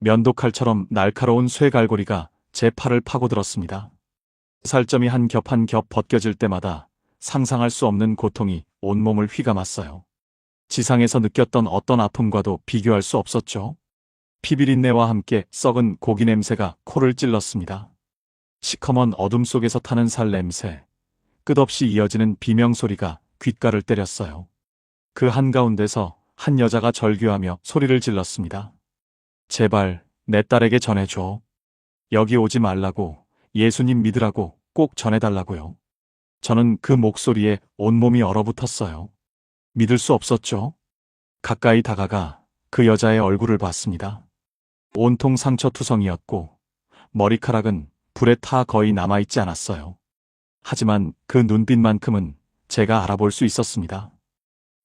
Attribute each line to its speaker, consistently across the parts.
Speaker 1: 면도칼처럼 날카로운 쇠갈고리가 제 팔을 파고들었습니다. 살점이 한 겹 한 겹 벗겨질 때마다 상상할 수 없는 고통이 온몸을 휘감았어요. 지상에서 느꼈던 어떤 아픔과도 비교할 수 없었죠. 피비린내와 함께 썩은 고기 냄새가 코를 찔렀습니다. 시커먼 어둠 속에서 타는 살 냄새, 끝없이 이어지는 비명소리가 귓가를 때렸어요. 그 한가운데서 한 여자가 절규하며 소리를 질렀습니다. 제발 내 딸에게 전해줘. 여기 오지 말라고, 예수님 믿으라고 꼭 전해달라고요. 저는 그 목소리에 온몸이 얼어붙었어요. 믿을 수 없었죠. 가까이 다가가 그 여자의 얼굴을 봤습니다. 온통 상처투성이었고 머리카락은 불에 타 거의 남아있지 않았어요. 하지만 그 눈빛만큼은 제가 알아볼 수 있었습니다.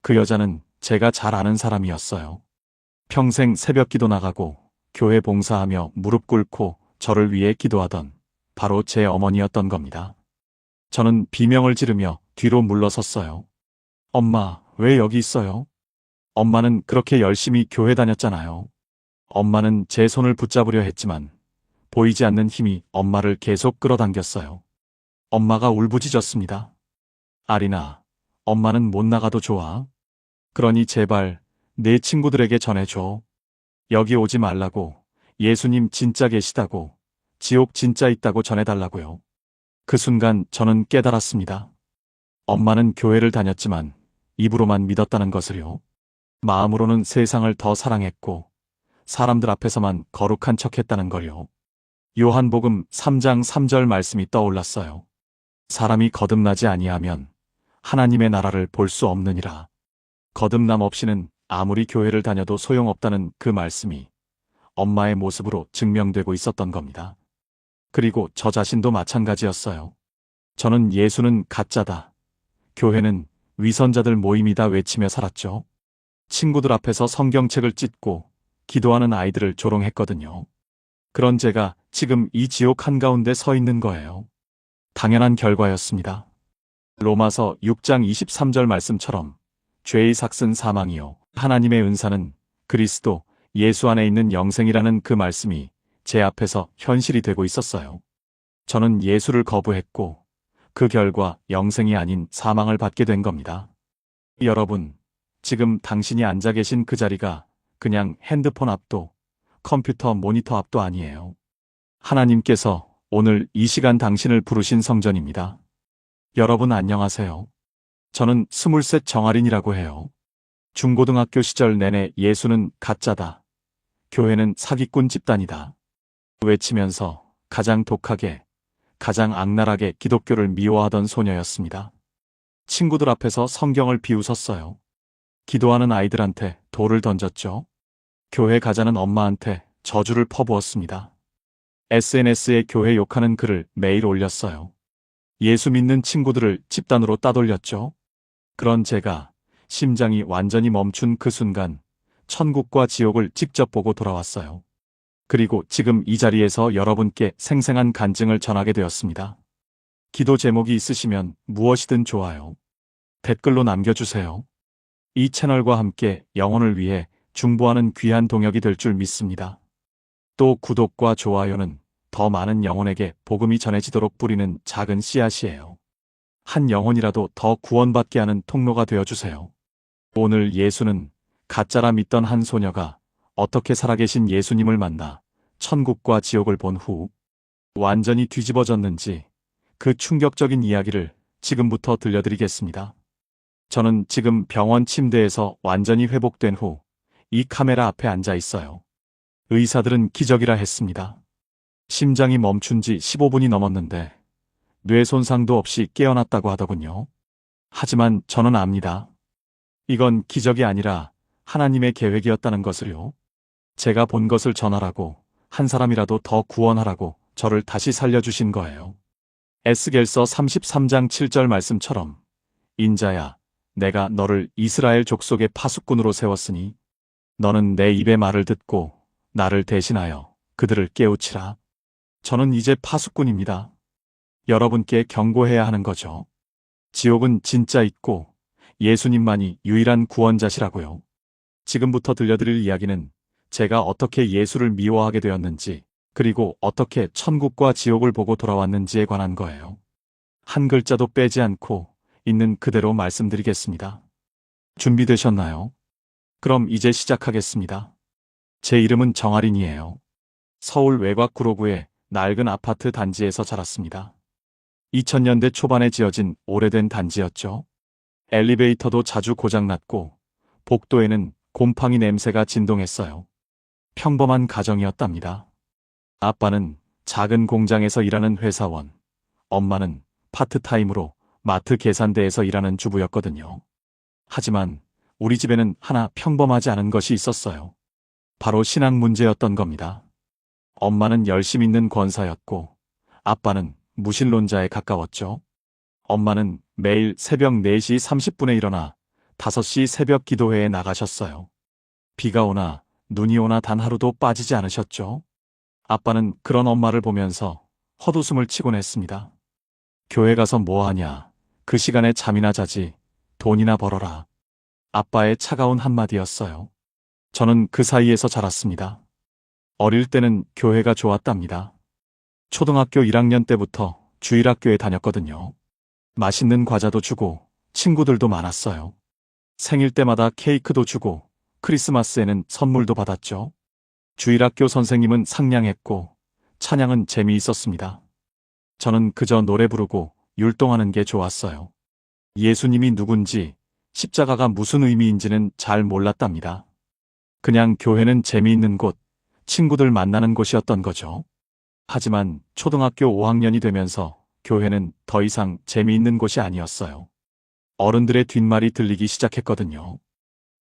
Speaker 1: 그 여자는 제가 잘 아는 사람이었어요. 평생 새벽기도 나가고 교회 봉사하며 무릎 꿇고 저를 위해 기도하던 바로 제 어머니였던 겁니다. 저는 비명을 지르며 뒤로 물러섰어요. 엄마, 왜 여기 있어요? 엄마는 그렇게 열심히 교회 다녔잖아요. 엄마는 제 손을 붙잡으려 했지만 보이지 않는 힘이 엄마를 계속 끌어당겼어요. 엄마가 울부짖었습니다. 아리나, 엄마는 못 나가도 좋아. 그러니 제발 내 친구들에게 전해줘. 여기 오지 말라고, 예수님 진짜 계시다고, 지옥 진짜 있다고 전해달라고요. 그 순간 저는 깨달았습니다. 엄마는 교회를 다녔지만 입으로만 믿었다는 것을요. 마음으로는 세상을 더 사랑했고 사람들 앞에서만 거룩한 척했다는 걸요. 요한복음 3장 3절 말씀이 떠올랐어요. 사람이 거듭나지 아니하면 하나님의 나라를 볼 수 없느니라. 거듭남 없이는 아무리 교회를 다녀도 소용없다는 그 말씀이 엄마의 모습으로 증명되고 있었던 겁니다. 그리고 저 자신도 마찬가지였어요. 저는 예수는 가짜다, 교회는 위선자들 모임이다 외치며 살았죠. 친구들 앞에서 성경책을 찢고 기도하는 아이들을 조롱했거든요. 그런 제가 지금 이 지옥 한가운데 서 있는 거예요. 당연한 결과였습니다. 로마서 6장 23절 말씀처럼 죄의 삭은 사망이요 하나님의 은사는 그리스도 예수 안에 있는 영생이라는 그 말씀이 제 앞에서 현실이 되고 있었어요. 저는 예수를 거부했고 그 결과 영생이 아닌 사망을 받게 된 겁니다. 여러분, 지금 당신이 앉아 계신 그 자리가 그냥 핸드폰 앞도 컴퓨터 모니터 앞도 아니에요. 하나님께서 오늘 이 시간 당신을 부르신 성전입니다. 여러분 안녕하세요. 저는 23 정아린이라고 해요. 중고등학교 시절 내내 예수는 가짜다, 교회는 사기꾼 집단이다 외치면서 가장 독하게, 가장 악랄하게 기독교를 미워하던 소녀였습니다. 친구들 앞에서 성경을 비웃었어요. 기도하는 아이들한테 돌을 던졌죠. 교회 가자는 엄마한테 저주를 퍼부었습니다. SNS에 교회 욕하는 글을 매일 올렸어요. 예수 믿는 친구들을 집단으로 따돌렸죠. 그런 제가 심장이 완전히 멈춘 그 순간 천국과 지옥을 직접 보고 돌아왔어요. 그리고 지금 이 자리에서 여러분께 생생한 간증을 전하게 되었습니다. 기도 제목이 있으시면 무엇이든 좋아요. 댓글로 남겨주세요. 이 채널과 함께 영혼을 위해 중보하는 귀한 동역이 될 줄 믿습니다. 또 구독과 좋아요는 더 많은 영혼에게 복음이 전해지도록 뿌리는 작은 씨앗이에요. 한 영혼이라도 더 구원받게 하는 통로가 되어주세요. 오늘 예수는 가짜라 믿던 한 소녀가 어떻게 살아계신 예수님을 만나 천국과 지옥을 본 후 완전히 뒤집어졌는지 그 충격적인 이야기를 지금부터 들려드리겠습니다. 저는 지금 병원 침대에서 완전히 회복된 후 이 카메라 앞에 앉아 있어요. 의사들은 기적이라 했습니다. 심장이 멈춘 지 15분이 넘었는데 뇌 손상도 없이 깨어났다고 하더군요. 하지만 저는 압니다. 이건 기적이 아니라 하나님의 계획이었다는 것을요. 제가 본 것을 전하라고, 한 사람이라도 더 구원하라고 저를 다시 살려주신 거예요. 에스겔서 33장 7절 말씀처럼 인자야, 내가 너를 이스라엘 족속의 파수꾼으로 세웠으니 너는 내 입의 말을 듣고 나를 대신하여 그들을 깨우치라. 저는 이제 파수꾼입니다. 여러분께 경고해야 하는 거죠. 지옥은 진짜 있고 예수님만이 유일한 구원자시라고요. 지금부터 들려드릴 이야기는 제가 어떻게 예수를 미워하게 되었는지, 그리고 어떻게 천국과 지옥을 보고 돌아왔는지에 관한 거예요. 한 글자도 빼지 않고 있는 그대로 말씀드리겠습니다. 준비되셨나요? 그럼 이제 시작하겠습니다. 제 이름은 정아린이에요. 서울 외곽 구로구의 낡은 아파트 단지에서 자랐습니다. 2000년대 초반에 지어진 오래된 단지였죠. 엘리베이터도 자주 고장났고 복도에는 곰팡이 냄새가 진동했어요. 평범한 가정이었답니다. 아빠는 작은 공장에서 일하는 회사원, 엄마는 파트타임으로 마트 계산대에서 일하는 주부였거든요. 하지만 우리 집에는 하나 평범하지 않은 것이 있었어요. 바로 신앙 문제였던 겁니다. 엄마는 열심 있는 권사였고 아빠는 무신론자에 가까웠죠. 엄마는 매일 새벽 4시 30분에 일어나 5시 새벽 기도회에 나가셨어요. 비가 오나 눈이 오나 단 하루도 빠지지 않으셨죠. 아빠는 그런 엄마를 보면서 헛웃음을 치곤 했습니다. 교회 가서 뭐 하냐. 그 시간에 잠이나 자지. 돈이나 벌어라. 아빠의 차가운 한마디였어요. 저는 그 사이에서 자랐습니다. 어릴 때는 교회가 좋았답니다. 초등학교 1학년 때부터 주일학교에 다녔거든요. 맛있는 과자도 주고 친구들도 많았어요. 생일 때마다 케이크도 주고 크리스마스에는 선물도 받았죠. 주일학교 선생님은 상냥했고 찬양은 재미있었습니다. 저는 그저 노래 부르고 율동하는 게 좋았어요. 예수님이 누군지 십자가가 무슨 의미인지는 잘 몰랐답니다. 그냥 교회는 재미있는 곳, 친구들 만나는 곳이었던 거죠. 하지만 초등학교 5학년이 되면서 교회는 더 이상 재미있는 곳이 아니었어요. 어른들의 뒷말이 들리기 시작했거든요.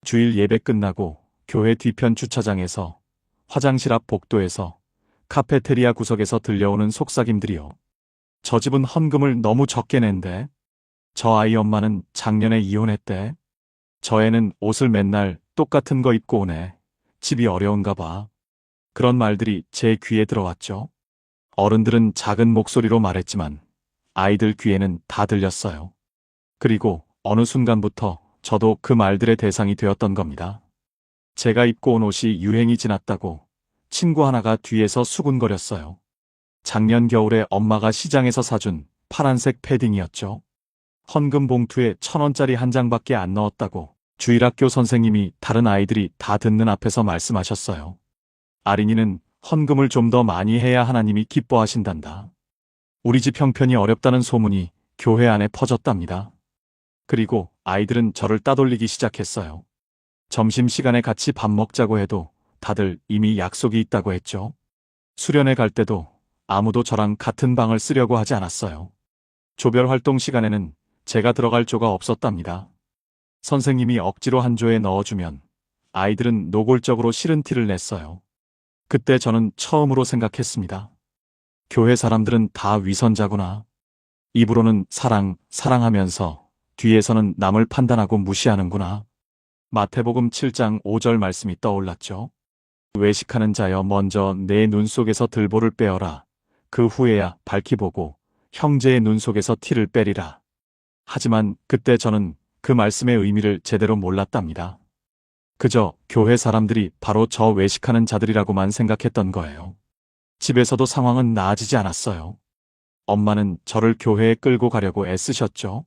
Speaker 1: 주일 예배 끝나고 교회 뒤편 주차장에서, 화장실 앞 복도에서, 카페테리아 구석에서 들려오는 속삭임들이요. 저 집은 헌금을 너무 적게 낸대. 저 아이 엄마는 작년에 이혼했대. 저 애는 옷을 맨날 똑같은 거 입고 오네. 집이 어려운가 봐. 그런 말들이 제 귀에 들어왔죠. 어른들은 작은 목소리로 말했지만 아이들 귀에는 다 들렸어요. 그리고 어느 순간부터 저도 그 말들의 대상이 되었던 겁니다. 제가 입고 온 옷이 유행이 지났다고 친구 하나가 뒤에서 수군거렸어요. 작년 겨울에 엄마가 시장에서 사준 파란색 패딩이었죠. 헌금 봉투에 1,000원짜리 한 장밖에 안 넣었다고 주일학교 선생님이 다른 아이들이 다 듣는 앞에서 말씀하셨어요. 아린이는 헌금을 좀 더 많이 해야 하나님이 기뻐하신단다. 우리 집 형편이 어렵다는 소문이 교회 안에 퍼졌답니다. 그리고 아이들은 저를 따돌리기 시작했어요. 점심시간에 같이 밥 먹자고 해도 다들 이미 약속이 있다고 했죠. 수련회 갈 때도 아무도 저랑 같은 방을 쓰려고 하지 않았어요. 조별 활동 시간에는 제가 들어갈 조가 없었답니다. 선생님이 억지로 한 조에 넣어주면 아이들은 노골적으로 싫은 티를 냈어요. 그때 저는 처음으로 생각했습니다. 교회 사람들은 다 위선자구나. 입으로는 사랑, 사랑하면서 뒤에서는 남을 판단하고 무시하는구나. 마태복음 7장 5절 말씀이 떠올랐죠. 외식하는 자여 먼저 내 눈 속에서 들보를 빼어라. 그 후에야 밝히 보고 형제의 눈 속에서 티를 빼리라. 하지만 그때 저는 그 말씀의 의미를 제대로 몰랐답니다. 그저 교회 사람들이 바로 저 외식하는 자들이라고만 생각했던 거예요. 집에서도 상황은 나아지지 않았어요. 엄마는 저를 교회에 끌고 가려고 애쓰셨죠.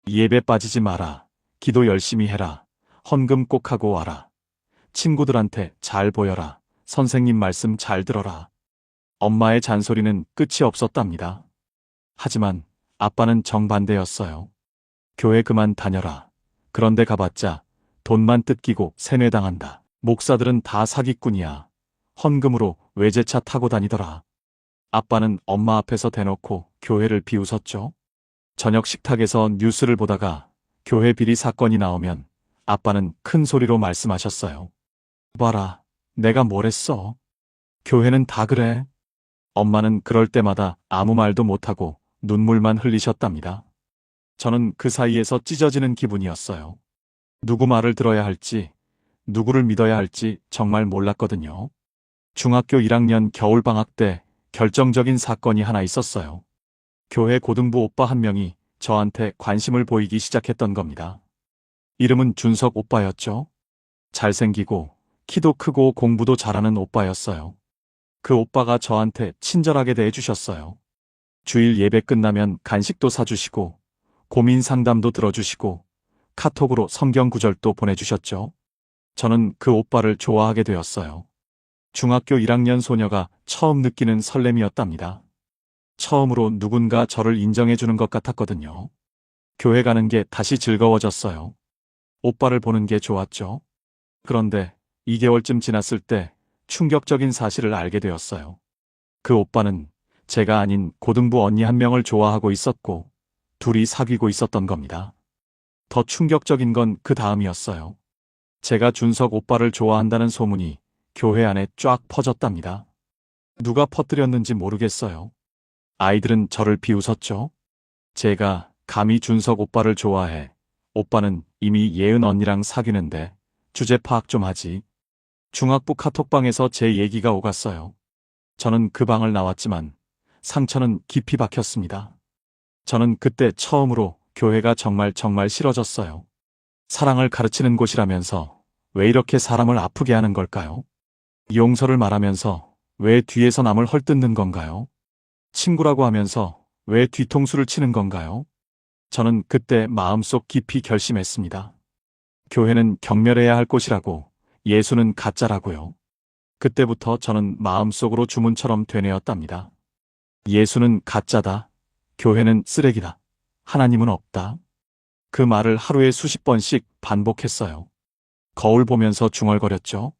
Speaker 1: 예배 빠지지 마라. 기도 열심히 해라. 헌금 꼭 하고 와라. 친구들한테 잘 보여라. 선생님 말씀 잘 들어라. 엄마의 잔소리는 끝이 없었답니다. 하지만 아빠는 정반대였어요. 교회 그만 다녀라. 그런데 가봤자 돈만 뜯기고 세뇌당한다. 목사들은 다 사기꾼이야. 헌금으로 외제차 타고 다니더라. 아빠는 엄마 앞에서 대놓고 교회를 비웃었죠. 저녁 식탁에서 뉴스를 보다가 교회 비리 사건이 나오면 아빠는 큰 소리로 말씀하셨어요. 봐라, 내가 뭘 했어. 교회는 다 그래. 엄마는 그럴 때마다 아무 말도 못하고 눈물만 흘리셨답니다. 저는 그 사이에서 찢어지는 기분이었어요. 누구 말을 들어야 할지, 누구를 믿어야 할지 정말 몰랐거든요. 중학교 1학년 겨울방학 때 결정적인 사건이 하나 있었어요. 교회 고등부 오빠 한 명이 저한테 관심을 보이기 시작했던 겁니다. 이름은 준석 오빠였죠. 잘생기고 키도 크고 공부도 잘하는 오빠였어요. 그 오빠가 저한테 친절하게 대해주셨어요. 주일 예배 끝나면 간식도 사주시고, 고민 상담도 들어주시고, 카톡으로 성경 구절도 보내주셨죠. 저는 그 오빠를 좋아하게 되었어요. 중학교 1학년 소녀가 처음 느끼는 설렘이었답니다. 처음으로 누군가 저를 인정해주는 것 같았거든요. 교회 가는 게 다시 즐거워졌어요. 오빠를 보는 게 좋았죠. 그런데 2개월쯤 지났을 때 충격적인 사실을 알게 되었어요. 그 오빠는 제가 아닌 고등부 언니 한 명을 좋아하고 있었고, 둘이 사귀고 있었던 겁니다. 더 충격적인 건 그 다음이었어요. 제가 준석 오빠를 좋아한다는 소문이 교회 안에 쫙 퍼졌답니다. 누가 퍼뜨렸는지 모르겠어요. 아이들은 저를 비웃었죠. 제가 감히 준석 오빠를 좋아해. 오빠는 이미 예은 언니랑 사귀는데 주제 파악 좀 하지. 중학부 카톡방에서 제 얘기가 오갔어요. 저는 그 방을 나왔지만 상처는 깊이 박혔습니다. 저는 그때 처음으로 교회가 정말 싫어졌어요. 사랑을 가르치는 곳이라면서 왜 이렇게 사람을 아프게 하는 걸까요? 용서를 말하면서 왜 뒤에서 남을 헐뜯는 건가요? 친구라고 하면서 왜 뒤통수를 치는 건가요? 저는 그때 마음속 깊이 결심했습니다. 교회는 경멸해야 할 곳이라고, 예수는 가짜라고요. 그때부터 저는 마음속으로 주문처럼 되뇌었답니다. 예수는 가짜다. 교회는 쓰레기다. 하나님은 없다. 그 말을 하루에 수십 번씩 반복했어요. 거울 보면서 중얼거렸죠.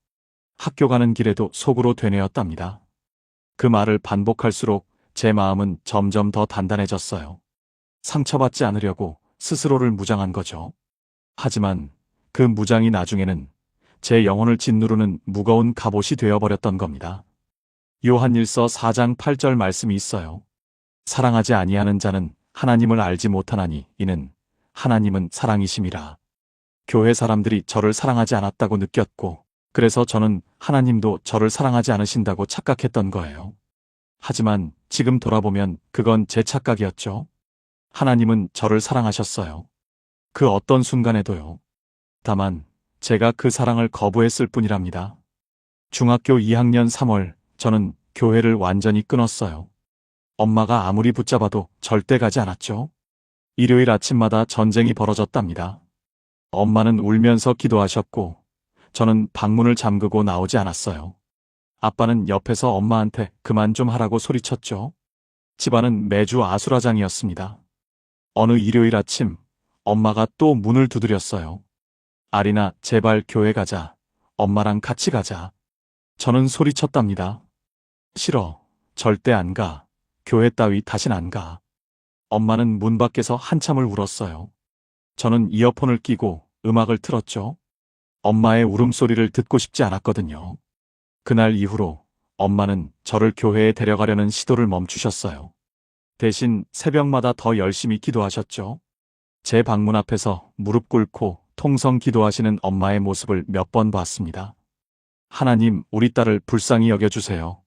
Speaker 1: 학교 가는 길에도 속으로 되뇌었답니다. 그 말을 반복할수록 제 마음은 점점 더 단단해졌어요. 상처받지 않으려고 스스로를 무장한 거죠. 하지만 그 무장이 나중에는 제 영혼을 짓누르는 무거운 갑옷이 되어버렸던 겁니다. 요한일서 4장 8절 말씀이 있어요. 사랑하지 아니하는 자는 하나님을 알지 못하나니 이는 하나님은 사랑이심이라. 교회 사람들이 저를 사랑하지 않았다고 느꼈고, 그래서 저는 하나님도 저를 사랑하지 않으신다고 착각했던 거예요. 하지만 지금 돌아보면 그건 제 착각이었죠. 하나님은 저를 사랑하셨어요. 그 어떤 순간에도요. 다만 제가 그 사랑을 거부했을 뿐이랍니다. 중학교 2학년 3월 저는 교회를 완전히 끊었어요. 엄마가 아무리 붙잡아도 절대 가지 않았죠. 일요일 아침마다 전쟁이 벌어졌답니다. 엄마는 울면서 기도하셨고 저는 방문을 잠그고 나오지 않았어요. 아빠는 옆에서 엄마한테 그만 좀 하라고 소리쳤죠. 집안은 매주 아수라장이었습니다. 어느 일요일 아침 엄마가 또 문을 두드렸어요. 아리나, 제발 교회 가자. 엄마랑 같이 가자. 저는 소리쳤답니다. 싫어. 절대 안 가. 교회 따위 다신 안 가. 엄마는 문 밖에서 한참을 울었어요. 저는 이어폰을 끼고 음악을 틀었죠. 엄마의 울음소리를 듣고 싶지 않았거든요. 그날 이후로 엄마는 저를 교회에 데려가려는 시도를 멈추셨어요. 대신 새벽마다 더 열심히 기도하셨죠. 제 방문 앞에서 무릎 꿇고 통성 기도하시는 엄마의 모습을 몇 번 봤습니다. 하나님, 우리 딸을 불쌍히 여겨주세요.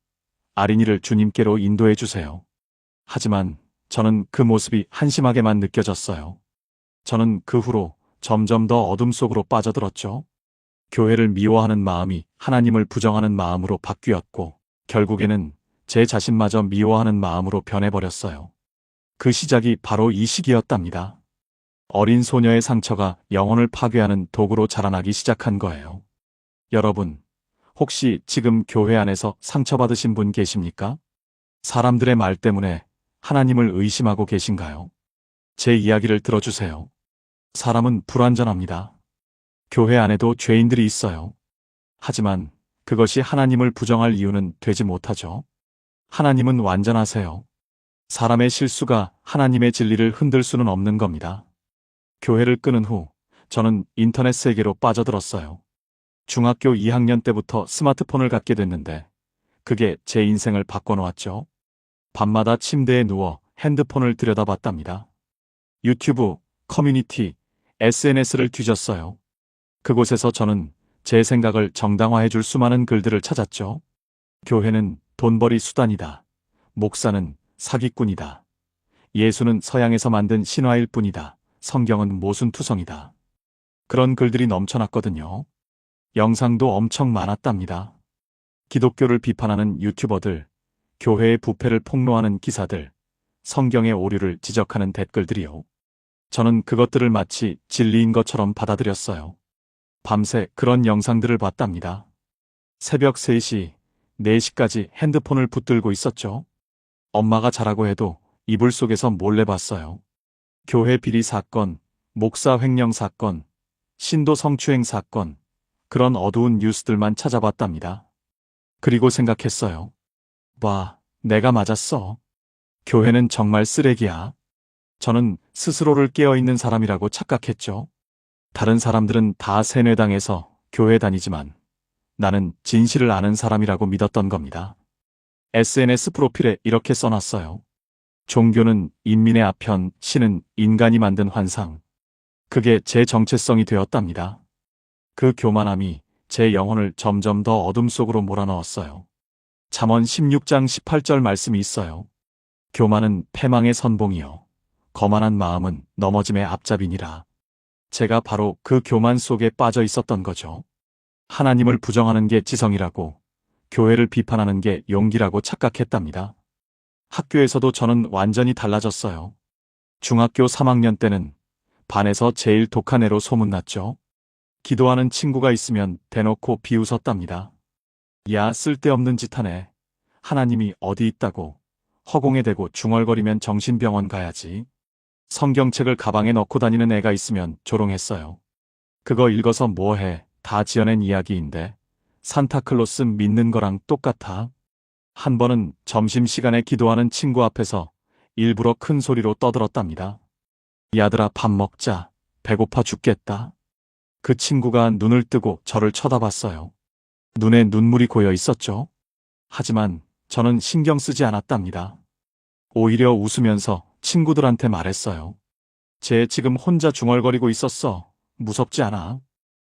Speaker 1: 아린이를 주님께로 인도해주세요. 하지만 저는 그 모습이 한심하게만 느껴졌어요. 저는 그 후로 점점 더 어둠 속으로 빠져들었죠. 교회를 미워하는 마음이 하나님을 부정하는 마음으로 바뀌었고, 결국에는 제 자신마저 미워하는 마음으로 변해버렸어요. 그 시작이 바로 이 시기였답니다. 어린 소녀의 상처가 영혼을 파괴하는 도구로 자라나기 시작한 거예요. 여러분, 혹시 지금 교회 안에서 상처받으신 분 계십니까? 사람들의 말 때문에 하나님을 의심하고 계신가요? 제 이야기를 들어주세요. 사람은 불완전합니다. 교회 안에도 죄인들이 있어요. 하지만 그것이 하나님을 부정할 이유는 되지 못하죠. 하나님은 완전하세요. 사람의 실수가 하나님의 진리를 흔들 수는 없는 겁니다. 교회를 끊은 후 저는 인터넷 세계로 빠져들었어요. 중학교 2학년 때부터 스마트폰을 갖게 됐는데 그게 제 인생을 바꿔놓았죠. 밤마다 침대에 누워 핸드폰을 들여다봤답니다. 유튜브, 커뮤니티, SNS를 뒤졌어요. 그곳에서 저는 제 생각을 정당화해줄 수많은 글들을 찾았죠. 교회는 돈벌이 수단이다. 목사는 사기꾼이다. 예수는 서양에서 만든 신화일 뿐이다. 성경은 모순투성이다. 그런 글들이 넘쳐났거든요. 영상도 엄청 많았답니다. 기독교를 비판하는 유튜버들, 교회의 부패를 폭로하는 기사들, 성경의 오류를 지적하는 댓글들이요. 저는 그것들을 마치 진리인 것처럼 받아들였어요. 밤새 그런 영상들을 봤답니다. 새벽 3시, 4시까지 핸드폰을 붙들고 있었죠. 엄마가 자라고 해도 이불 속에서 몰래 봤어요. 교회 비리 사건, 목사 횡령 사건, 신도 성추행 사건, 그런 어두운 뉴스들만 찾아봤답니다. 그리고 생각했어요. 와, 내가 맞았어. 교회는 정말 쓰레기야. 저는 스스로를 깨어있는 사람이라고 착각했죠. 다른 사람들은 다 세뇌당해서 교회 다니지만 나는 진실을 아는 사람이라고 믿었던 겁니다. SNS 프로필에 이렇게 써놨어요. 종교는 인민의 아편, 신은 인간이 만든 환상. 그게 제 정체성이 되었답니다. 그 교만함이 제 영혼을 점점 더 어둠 속으로 몰아넣었어요. 잠언 16장 18절 말씀이 있어요. 교만은 패망의 선봉이요. 거만한 마음은 넘어짐의 앞잡이니라. 제가 바로 그 교만 속에 빠져 있었던 거죠. 하나님을 부정하는 게 지성이라고, 교회를 비판하는 게 용기라고 착각했답니다. 학교에서도 저는 완전히 달라졌어요. 중학교 3학년 때는 반에서 제일 독한 애로 소문났죠. 기도하는 친구가 있으면 대놓고 비웃었답니다. 야, 쓸데없는 짓 하네. 하나님이 어디 있다고. 허공에 대고 중얼거리면 정신병원 가야지. 성경책을 가방에 넣고 다니는 애가 있으면 조롱했어요. 그거 읽어서 뭐해. 다 지어낸 이야기인데 산타클로스 믿는 거랑 똑같아. 한 번은 점심시간에 기도하는 친구 앞에서 일부러 큰 소리로 떠들었답니다. 야들아, 밥 먹자. 배고파 죽겠다. 그 친구가 눈을 뜨고 저를 쳐다봤어요. 눈에 눈물이 고여 있었죠. 하지만 저는 신경 쓰지 않았답니다. 오히려 웃으면서 친구들한테 말했어요. 쟤 지금 혼자 중얼거리고 있었어. 무섭지 않아?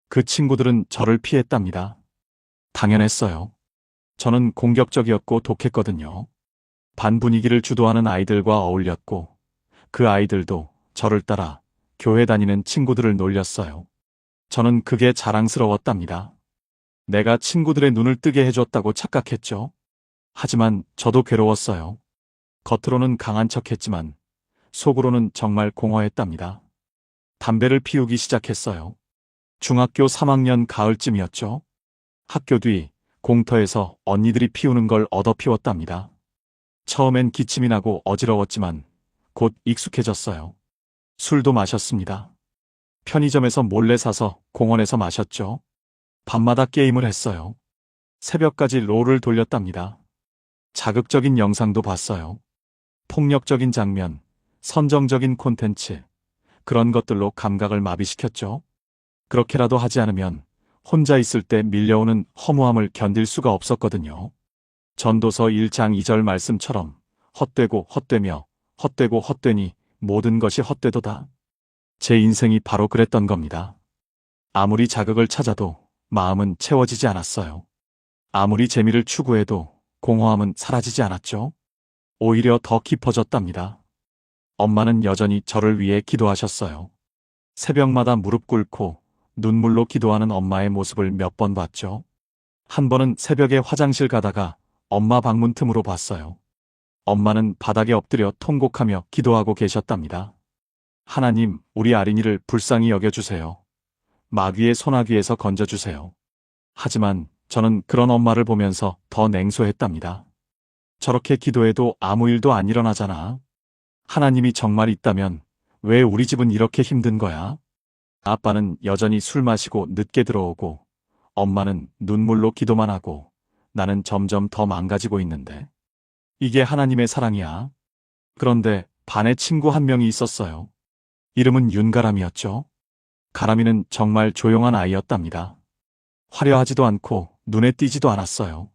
Speaker 1: 그 친구들은 저를 피했답니다. 당연했어요. 저는 공격적이었고 독했거든요. 반 분위기를 주도하는 아이들과 어울렸고 그 아이들도 저를 따라 교회 다니는 친구들을 놀렸어요. 저는 그게 자랑스러웠답니다. 내가 친구들의 눈을 뜨게 해줬다고 착각했죠. 하지만 저도 괴로웠어요. 겉으로는 강한 척했지만 속으로는 정말 공허했답니다. 담배를 피우기 시작했어요. 중학교 3학년 가을쯤이었죠. 학교 뒤 공터에서 언니들이 피우는 걸 얻어 피웠답니다. 처음엔 기침이 나고 어지러웠지만 곧 익숙해졌어요. 술도 마셨습니다. 편의점에서 몰래 사서 공원에서 마셨죠. 밤마다 게임을 했어요. 새벽까지 롤을 돌렸답니다. 자극적인 영상도 봤어요. 폭력적인 장면, 선정적인 콘텐츠, 그런 것들로 감각을 마비시켰죠. 그렇게라도 하지 않으면 혼자 있을 때 밀려오는 허무함을 견딜 수가 없었거든요. 전도서 1장 2절 말씀처럼 헛되고 헛되며 헛되고 헛되니 모든 것이 헛되도다. 제 인생이 바로 그랬던 겁니다. 아무리 자극을 찾아도 마음은 채워지지 않았어요. 아무리 재미를 추구해도 공허함은 사라지지 않았죠. 오히려 더 깊어졌답니다. 엄마는 여전히 저를 위해 기도하셨어요. 새벽마다 무릎 꿇고 눈물로 기도하는 엄마의 모습을 몇 번 봤죠. 한 번은 새벽에 화장실 가다가 엄마 방문 틈으로 봤어요. 엄마는 바닥에 엎드려 통곡하며 기도하고 계셨답니다. 하나님, 우리 아린이를 불쌍히 여겨주세요. 마귀의 소나귀에서 건져주세요. 하지만 저는 그런 엄마를 보면서 더 냉소했답니다. 저렇게 기도해도 아무 일도 안 일어나잖아. 하나님이 정말 있다면 왜 우리 집은 이렇게 힘든 거야? 아빠는 여전히 술 마시고 늦게 들어오고 엄마는 눈물로 기도만 하고 나는 점점 더 망가지고 있는데 이게 하나님의 사랑이야. 그런데 반에 친구 한 명이 있었어요. 이름은 윤가람이었죠. 가람이는 정말 조용한 아이였답니다. 화려하지도 않고 눈에 띄지도 않았어요.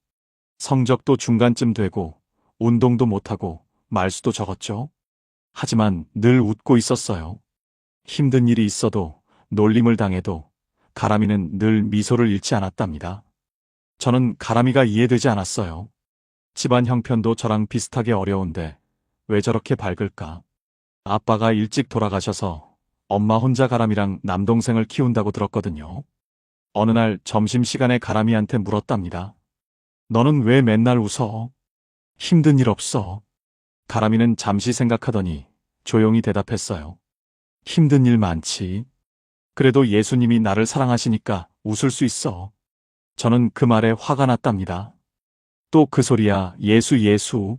Speaker 1: 성적도 중간쯤 되고 운동도 못하고 말수도 적었죠. 하지만 늘 웃고 있었어요. 힘든 일이 있어도 놀림을 당해도 가람이는 늘 미소를 잃지 않았답니다. 저는 가람이가 이해되지 않았어요. 집안 형편도 저랑 비슷하게 어려운데 왜 저렇게 밝을까? 아빠가 일찍 돌아가셔서 엄마 혼자 가람이랑 남동생을 키운다고 들었거든요. 어느 날 점심시간에 가람이한테 물었답니다. 너는 왜 맨날 웃어? 힘든 일 없어? 가람이는 잠시 생각하더니 조용히 대답했어요. 힘든 일 많지. 그래도 예수님이 나를 사랑하시니까 웃을 수 있어. 저는 그 말에 화가 났답니다. 또 그 소리야, 예수, 예수.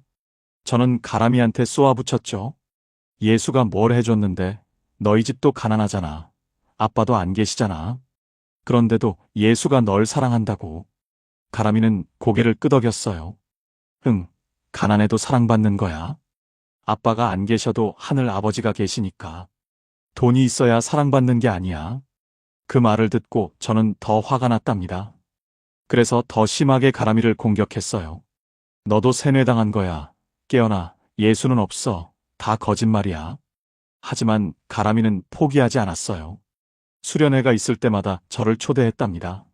Speaker 1: 저는 가람이한테 쏘아붙였죠. 예수가 뭘 해줬는데? 너희 집도 가난하잖아. 아빠도 안 계시잖아. 그런데도 예수가 널 사랑한다고. 가람이는 고개를 끄덕였어요. 응, 가난해도 사랑받는 거야. 아빠가 안 계셔도 하늘 아버지가 계시니까. 돈이 있어야 사랑받는 게 아니야. 그 말을 듣고 저는 더 화가 났답니다. 그래서 더 심하게 가람이를 공격했어요. 너도 세뇌당한 거야. 깨어나. 예수는 없어. 다 거짓말이야. 하지만 가람이는 포기하지 않았어요. 수련회가 있을 때마다 저를 초대했답니다.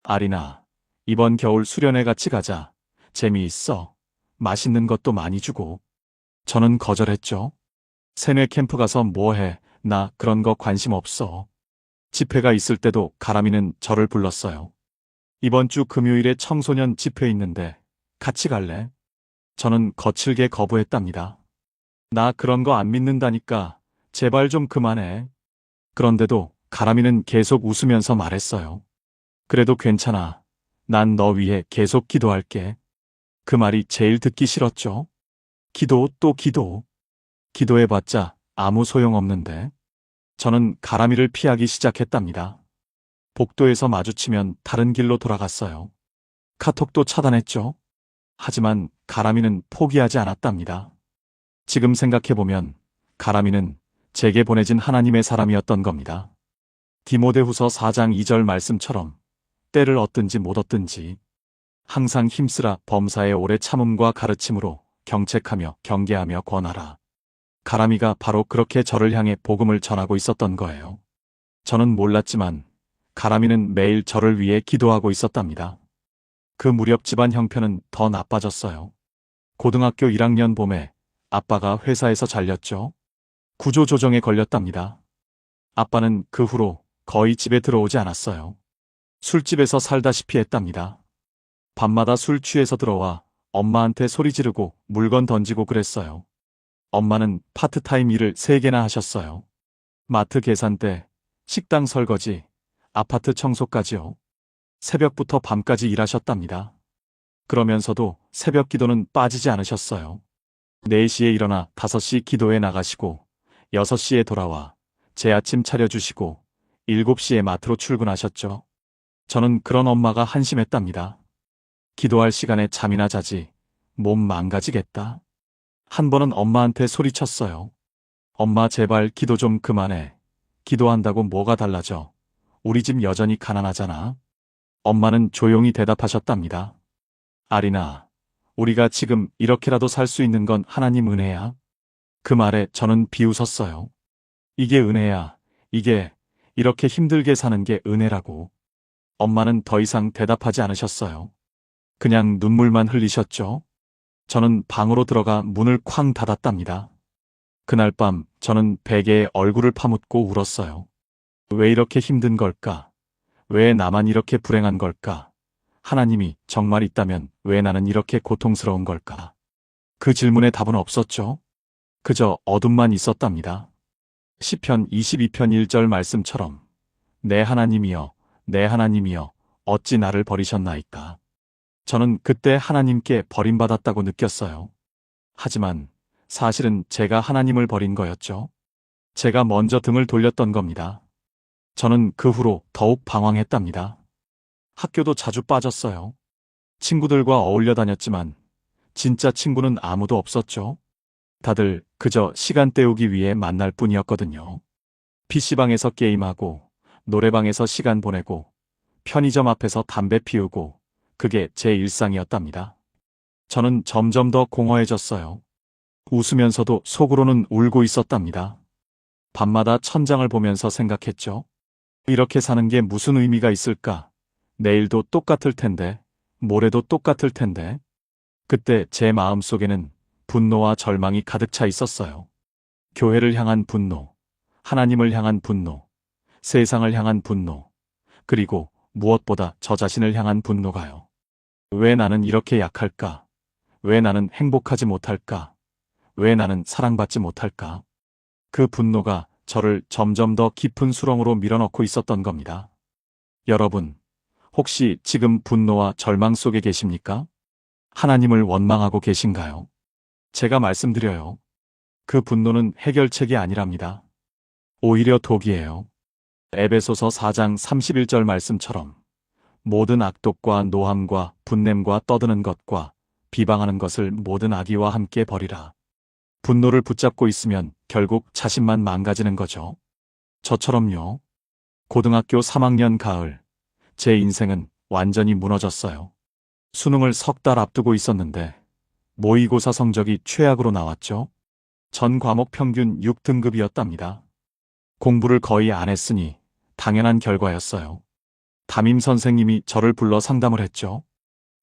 Speaker 1: 아리나, 이번 겨울 수련회 같이 가자. 재미있어. 맛있는 것도 많이 주고. 저는 거절했죠. 세뇌 캠프 가서 뭐 해? 나 그런 거 관심 없어. 집회가 있을 때도 가람이는 저를 불렀어요. 이번 주 금요일에 청소년 집회 있는데 같이 갈래? 저는 거칠게 거부했답니다. 나 그런 거 안 믿는다니까. 제발 좀 그만해. 그런데도 가람이는 계속 웃으면서 말했어요. 그래도 괜찮아. 난 너 위해 계속 기도할게. 그 말이 제일 듣기 싫었죠. 기도 또 기도. 기도해봤자 아무 소용없는데. 저는 가람이를 피하기 시작했답니다. 복도에서 마주치면 다른 길로 돌아갔어요. 카톡도 차단했죠. 하지만 가람이는 포기하지 않았답니다. 지금 생각해보면 가람이는 제게 보내진 하나님의 사람이었던 겁니다. 디모데후서 4장 2절 말씀처럼 때를 얻든지 못 얻든지 항상 힘쓰라. 범사의 오래 참음과 가르침으로 경책하며 경계하며 권하라. 가람이가 바로 그렇게 저를 향해 복음을 전하고 있었던 거예요. 저는 몰랐지만 가람이는 매일 저를 위해 기도하고 있었답니다. 그 무렵 집안 형편은 더 나빠졌어요. 고등학교 1학년 봄에 아빠가 회사에서 잘렸죠. 구조조정에 걸렸답니다. 아빠는 그 후로 거의 집에 들어오지 않았어요. 술집에서 살다시피 했답니다. 밤마다 술 취해서 들어와 엄마한테 소리 지르고 물건 던지고 그랬어요. 엄마는 파트타임 일을 3개나 하셨어요. 마트 계산대, 식당 설거지, 아파트 청소까지요. 새벽부터 밤까지 일하셨답니다. 그러면서도 새벽 기도는 빠지지 않으셨어요. 4시에 일어나 5시 기도에 나가시고 6시에 돌아와 제 아침 차려주시고 7시에 마트로 출근하셨죠. 저는 그런 엄마가 한심했답니다. 기도할 시간에 잠이나 자지. 몸 망가지겠다. 한 번은 엄마한테 소리쳤어요. 엄마 제발 기도 좀 그만해. 기도한다고 뭐가 달라져. 우리 집 여전히 가난하잖아. 엄마는 조용히 대답하셨답니다. 아리나, 우리가 지금 이렇게라도 살 수 있는 건 하나님 은혜야. 그 말에 저는 비웃었어요. 이게 은혜야. 이게 이렇게 힘들게 사는 게 은혜라고. 엄마는 더 이상 대답하지 않으셨어요. 그냥 눈물만 흘리셨죠. 저는 방으로 들어가 문을 쾅 닫았답니다. 그날 밤 저는 베개에 얼굴을 파묻고 울었어요. 왜 이렇게 힘든 걸까? 왜 나만 이렇게 불행한 걸까? 하나님이 정말 있다면 왜 나는 이렇게 고통스러운 걸까? 그 질문에 답은 없었죠. 그저 어둠만 있었답니다. 시편 22편 1절 말씀처럼 내 하나님이여, 내 하나님이여, 어찌 나를 버리셨나이까? 저는 그때 하나님께 버림받았다고 느꼈어요. 하지만 사실은 제가 하나님을 버린 거였죠. 제가 먼저 등을 돌렸던 겁니다. 저는 그 후로 더욱 방황했답니다. 학교도 자주 빠졌어요. 친구들과 어울려 다녔지만 진짜 친구는 아무도 없었죠. 다들 그저 시간 때우기 위해 만날 뿐이었거든요. PC방에서 게임하고, 노래방에서 시간 보내고, 편의점 앞에서 담배 피우고, 그게 제 일상이었답니다. 저는 점점 더 공허해졌어요. 웃으면서도 속으로는 울고 있었답니다. 밤마다 천장을 보면서 생각했죠. 이렇게 사는 게 무슨 의미가 있을까? 내일도 똑같을 텐데, 모레도 똑같을 텐데. 그때 제 마음속에는 분노와 절망이 가득 차 있었어요. 교회를 향한 분노, 하나님을 향한 분노, 세상을 향한 분노, 그리고 무엇보다 저 자신을 향한 분노가요. 왜 나는 이렇게 약할까? 왜 나는 행복하지 못할까? 왜 나는 사랑받지 못할까? 그 분노가 저를 점점 더 깊은 수렁으로 밀어넣고 있었던 겁니다. 여러분, 혹시 지금 분노와 절망 속에 계십니까? 하나님을 원망하고 계신가요? 제가 말씀드려요. 그 분노는 해결책이 아니랍니다. 오히려 독이에요. 에베소서 4장 31절 말씀처럼 모든 악독과 노함과 분냄과 떠드는 것과 비방하는 것을 모든 악의와 함께 버리라. 분노를 붙잡고 있으면 결국 자신만 망가지는 거죠. 저처럼요. 고등학교 3학년 가을, 제 인생은 완전히 무너졌어요. 수능을 석 달 앞두고 있었는데 모의고사 성적이 최악으로 나왔죠. 전 과목 평균 6등급이었답니다. 공부를 거의 안 했으니 당연한 결과였어요. 담임 선생님이 저를 불러 상담을 했죠.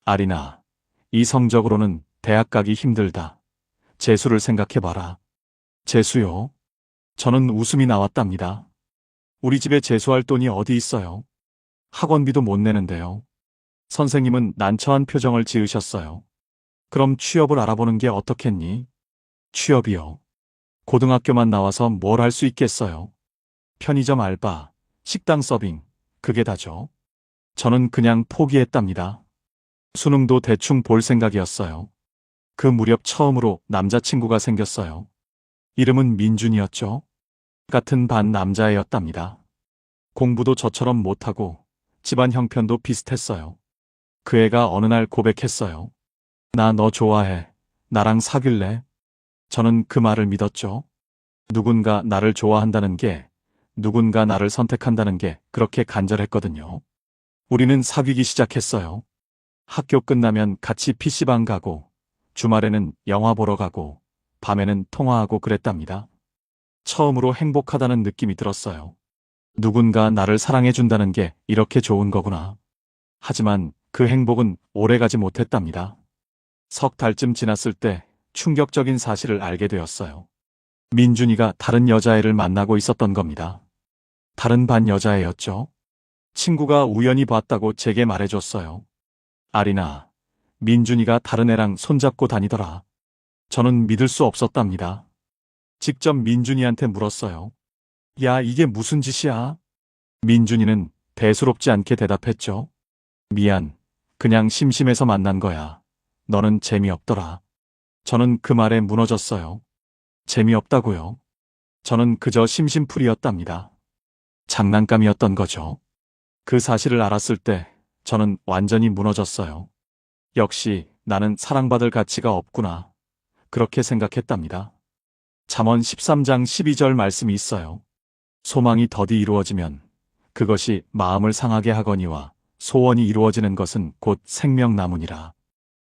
Speaker 1: 아리나, 이 성적으로는 대학 가기 힘들다. 재수를 생각해봐라. 재수요? 저는 웃음이 나왔답니다. 우리 집에 재수할 돈이 어디 있어요? 학원비도 못 내는데요. 선생님은 난처한 표정을 지으셨어요. 그럼 취업을 알아보는 게 어떻겠니? 취업이요. 고등학교만 나와서 뭘 할 수 있겠어요? 편의점 알바, 식당 서빙, 그게 다죠. 저는 그냥 포기했답니다. 수능도 대충 볼 생각이었어요. 그 무렵 처음으로 남자친구가 생겼어요. 이름은 민준이었죠. 같은 반 남자애였답니다. 공부도 저처럼 못하고 집안 형편도 비슷했어요. 그 애가 어느 날 고백했어요. 나 너 좋아해. 나랑 사귈래? 저는 그 말을 믿었죠. 누군가 나를 좋아한다는 게, 누군가 나를 선택한다는 게 그렇게 간절했거든요. 우리는 사귀기 시작했어요. 학교 끝나면 같이 PC방 가고, 주말에는 영화 보러 가고, 밤에는 통화하고 그랬답니다. 처음으로 행복하다는 느낌이 들었어요. 누군가 나를 사랑해준다는 게 이렇게 좋은 거구나. 하지만 그 행복은 오래가지 못했답니다. 석 달쯤 지났을 때 충격적인 사실을 알게 되었어요. 민준이가 다른 여자애를 만나고 있었던 겁니다. 다른 반 여자애였죠. 친구가 우연히 봤다고 제게 말해줬어요. 아리나, 민준이가 다른 애랑 손잡고 다니더라. 저는 믿을 수 없었답니다. 직접 민준이한테 물었어요. 야, 이게 무슨 짓이야? 민준이는 대수롭지 않게 대답했죠. 미안, 그냥 심심해서 만난 거야. 너는 재미없더라. 저는 그 말에 무너졌어요. 재미없다고요? 저는 그저 심심풀이였답니다. 장난감이었던 거죠. 그 사실을 알았을 때 저는 완전히 무너졌어요. 역시 나는 사랑받을 가치가 없구나. 그렇게 생각했답니다. 잠언 13장 12절 말씀이 있어요. 소망이 더디 이루어지면 그것이 마음을 상하게 하거니와 소원이 이루어지는 것은 곧 생명나무니라.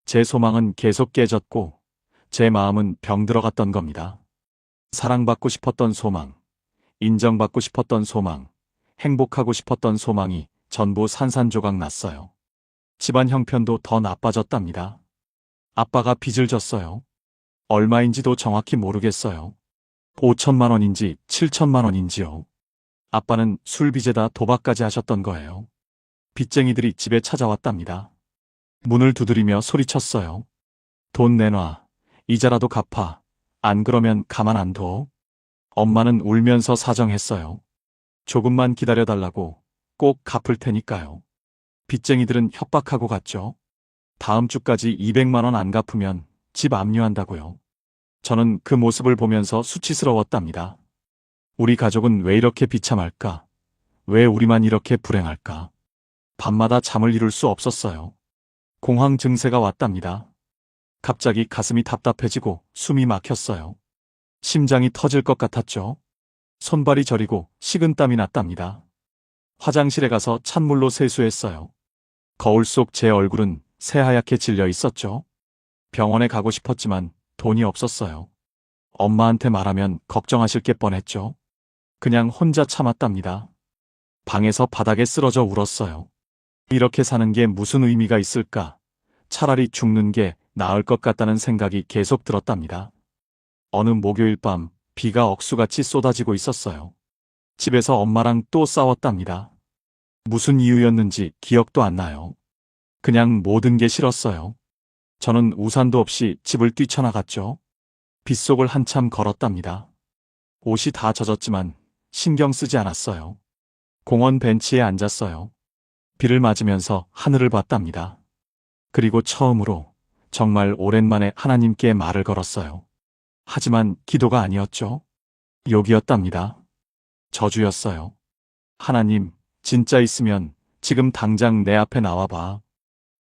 Speaker 1: 제 소망은 계속 깨졌고 제 마음은 병들어갔던 겁니다. 사랑받고 싶었던 소망, 인정받고 싶었던 소망, 행복하고 싶었던 소망이 전부 산산조각 났어요. 집안 형편도 더 나빠졌답니다. 아빠가 빚을 졌어요. 얼마인지도 정확히 모르겠어요. 5천만 원인지 7천만 원인지요. 아빠는 술 빚에다 도박까지 하셨던 거예요. 빚쟁이들이 집에 찾아왔답니다. 문을 두드리며 소리쳤어요. 돈 내놔. 이자라도 갚아. 안 그러면 가만 안 둬. 엄마는 울면서 사정했어요. 조금만 기다려달라고. 꼭 갚을 테니까요. 빚쟁이들은 협박하고 갔죠. 다음 주까지 200만 원 안 갚으면 집 압류한다고요. 저는 그 모습을 보면서 수치스러웠답니다. 우리 가족은 왜 이렇게 비참할까? 왜 우리만 이렇게 불행할까? 밤마다 잠을 이룰 수 없었어요. 공황 증세가 왔답니다. 갑자기 가슴이 답답해지고 숨이 막혔어요. 심장이 터질 것 같았죠. 손발이 저리고 식은땀이 났답니다. 화장실에 가서 찬물로 세수했어요. 거울 속 제 얼굴은 새하얗게 질려 있었죠. 병원에 가고 싶었지만 돈이 없었어요. 엄마한테 말하면 걱정하실 게 뻔했죠. 그냥 혼자 참았답니다. 방에서 바닥에 쓰러져 울었어요. 이렇게 사는 게 무슨 의미가 있을까? 차라리 죽는 게 나을 것 같다는 생각이 계속 들었답니다. 어느 목요일 밤 비가 억수같이 쏟아지고 있었어요. 집에서 엄마랑 또 싸웠답니다. 무슨 이유였는지 기억도 안 나요. 그냥 모든 게 싫었어요. 저는 우산도 없이 집을 뛰쳐나갔죠. 빗속을 한참 걸었답니다. 옷이 다 젖었지만 신경 쓰지 않았어요. 공원 벤치에 앉았어요. 비를 맞으면서 하늘을 봤답니다. 그리고 처음으로 정말 오랜만에 하나님께 말을 걸었어요. 하지만 기도가 아니었죠. 욕이었답니다. 저주였어요. 하나님, 진짜 있으면 지금 당장 내 앞에 나와봐.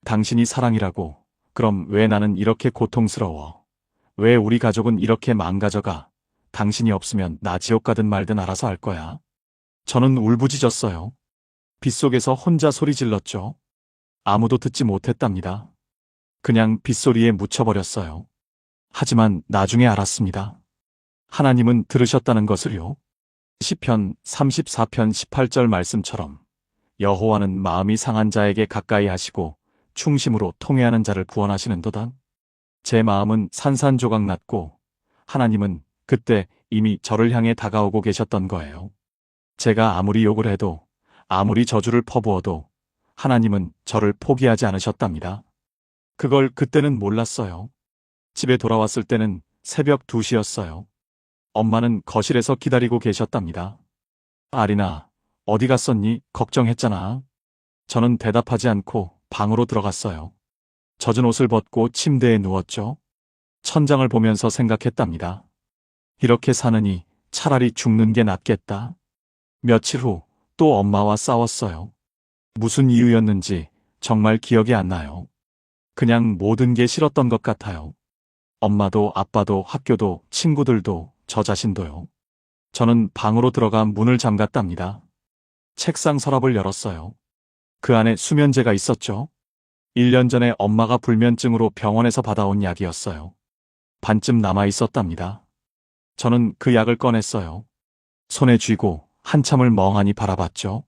Speaker 1: 당신이 사랑이라고. 그럼 왜 나는 이렇게 고통스러워? 왜 우리 가족은 이렇게 망가져가? 당신이 없으면 나 지옥 가든 말든 알아서 할 거야. 저는 울부짖었어요. 빗속에서 혼자 소리 질렀죠. 아무도 듣지 못했답니다. 그냥 빗소리에 묻혀버렸어요. 하지만 나중에 알았습니다. 하나님은 들으셨다는 것을요. 시편 34편 18절 말씀처럼 여호와는 마음이 상한 자에게 가까이 하시고 충심으로 통회하는 자를 구원하시는도다. 제 마음은 산산조각 났고 하나님은 그때 이미 저를 향해 다가오고 계셨던 거예요. 제가 아무리 욕을 해도 아무리 저주를 퍼부어도 하나님은 저를 포기하지 않으셨답니다. 그걸 그때는 몰랐어요. 집에 돌아왔을 때는 새벽 2시였어요. 엄마는 거실에서 기다리고 계셨답니다. 아리나, 어디 갔었니? 걱정했잖아. 저는 대답하지 않고 방으로 들어갔어요. 젖은 옷을 벗고 침대에 누웠죠. 천장을 보면서 생각했답니다. 이렇게 사느니 차라리 죽는 게 낫겠다. 며칠 후 또 엄마와 싸웠어요. 무슨 이유였는지 정말 기억이 안 나요. 그냥 모든 게 싫었던 것 같아요. 엄마도 아빠도 학교도 친구들도 저 자신도요. 저는 방으로 들어가 문을 잠갔답니다. 책상 서랍을 열었어요. 그 안에 수면제가 있었죠. 1년 전에 엄마가 불면증으로 병원에서 받아온 약이었어요. 반쯤 남아 있었답니다. 저는 그 약을 꺼냈어요. 손에 쥐고 한참을 멍하니 바라봤죠.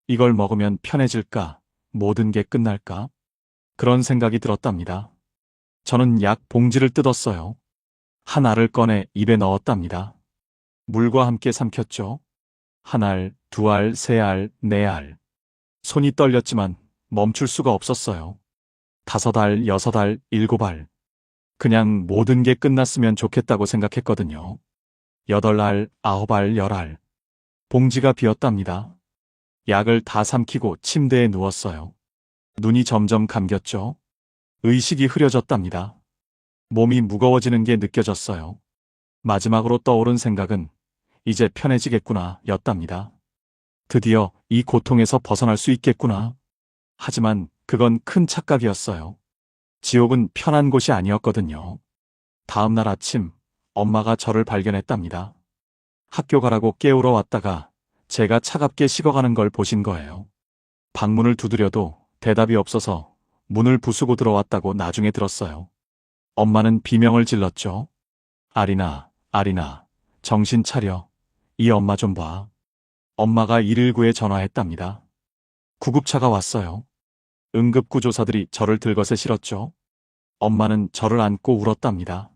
Speaker 1: 이걸 먹으면 편해질까? 모든 게 끝날까? 그런 생각이 들었답니다. 저는 약 봉지를 뜯었어요. 한 알을 꺼내 입에 넣었답니다. 물과 함께 삼켰죠. 한 알, 두 알, 세 알, 네 알. 손이 떨렸지만 멈출 수가 없었어요. 5알, 6알, 7알. 그냥 모든 게 끝났으면 좋겠다고 생각했거든요. 8알, 9알, 10알. 봉지가 비었답니다. 약을 다 삼키고 침대에 누웠어요. 눈이 점점 감겼죠. 의식이 흐려졌답니다. 몸이 무거워지는 게 느껴졌어요. 마지막으로 떠오른 생각은 이제 편해지겠구나 였답니다. 드디어 이 고통에서 벗어날 수 있겠구나. 하지만 그건 큰 착각이었어요. 지옥은 편한 곳이 아니었거든요. 다음 날 아침 엄마가 저를 발견했답니다. 학교 가라고 깨우러 왔다가 제가 차갑게 식어가는 걸 보신 거예요. 방문을 두드려도 대답이 없어서 문을 부수고 들어왔다고 나중에 들었어요. 엄마는 비명을 질렀죠. 아리나, 아리나, 정신 차려. 이 엄마 좀 봐. 엄마가 119에 전화했답니다. 구급차가 왔어요. 응급구조사들이 저를 들것에 실었죠. 엄마는 저를 안고 울었답니다.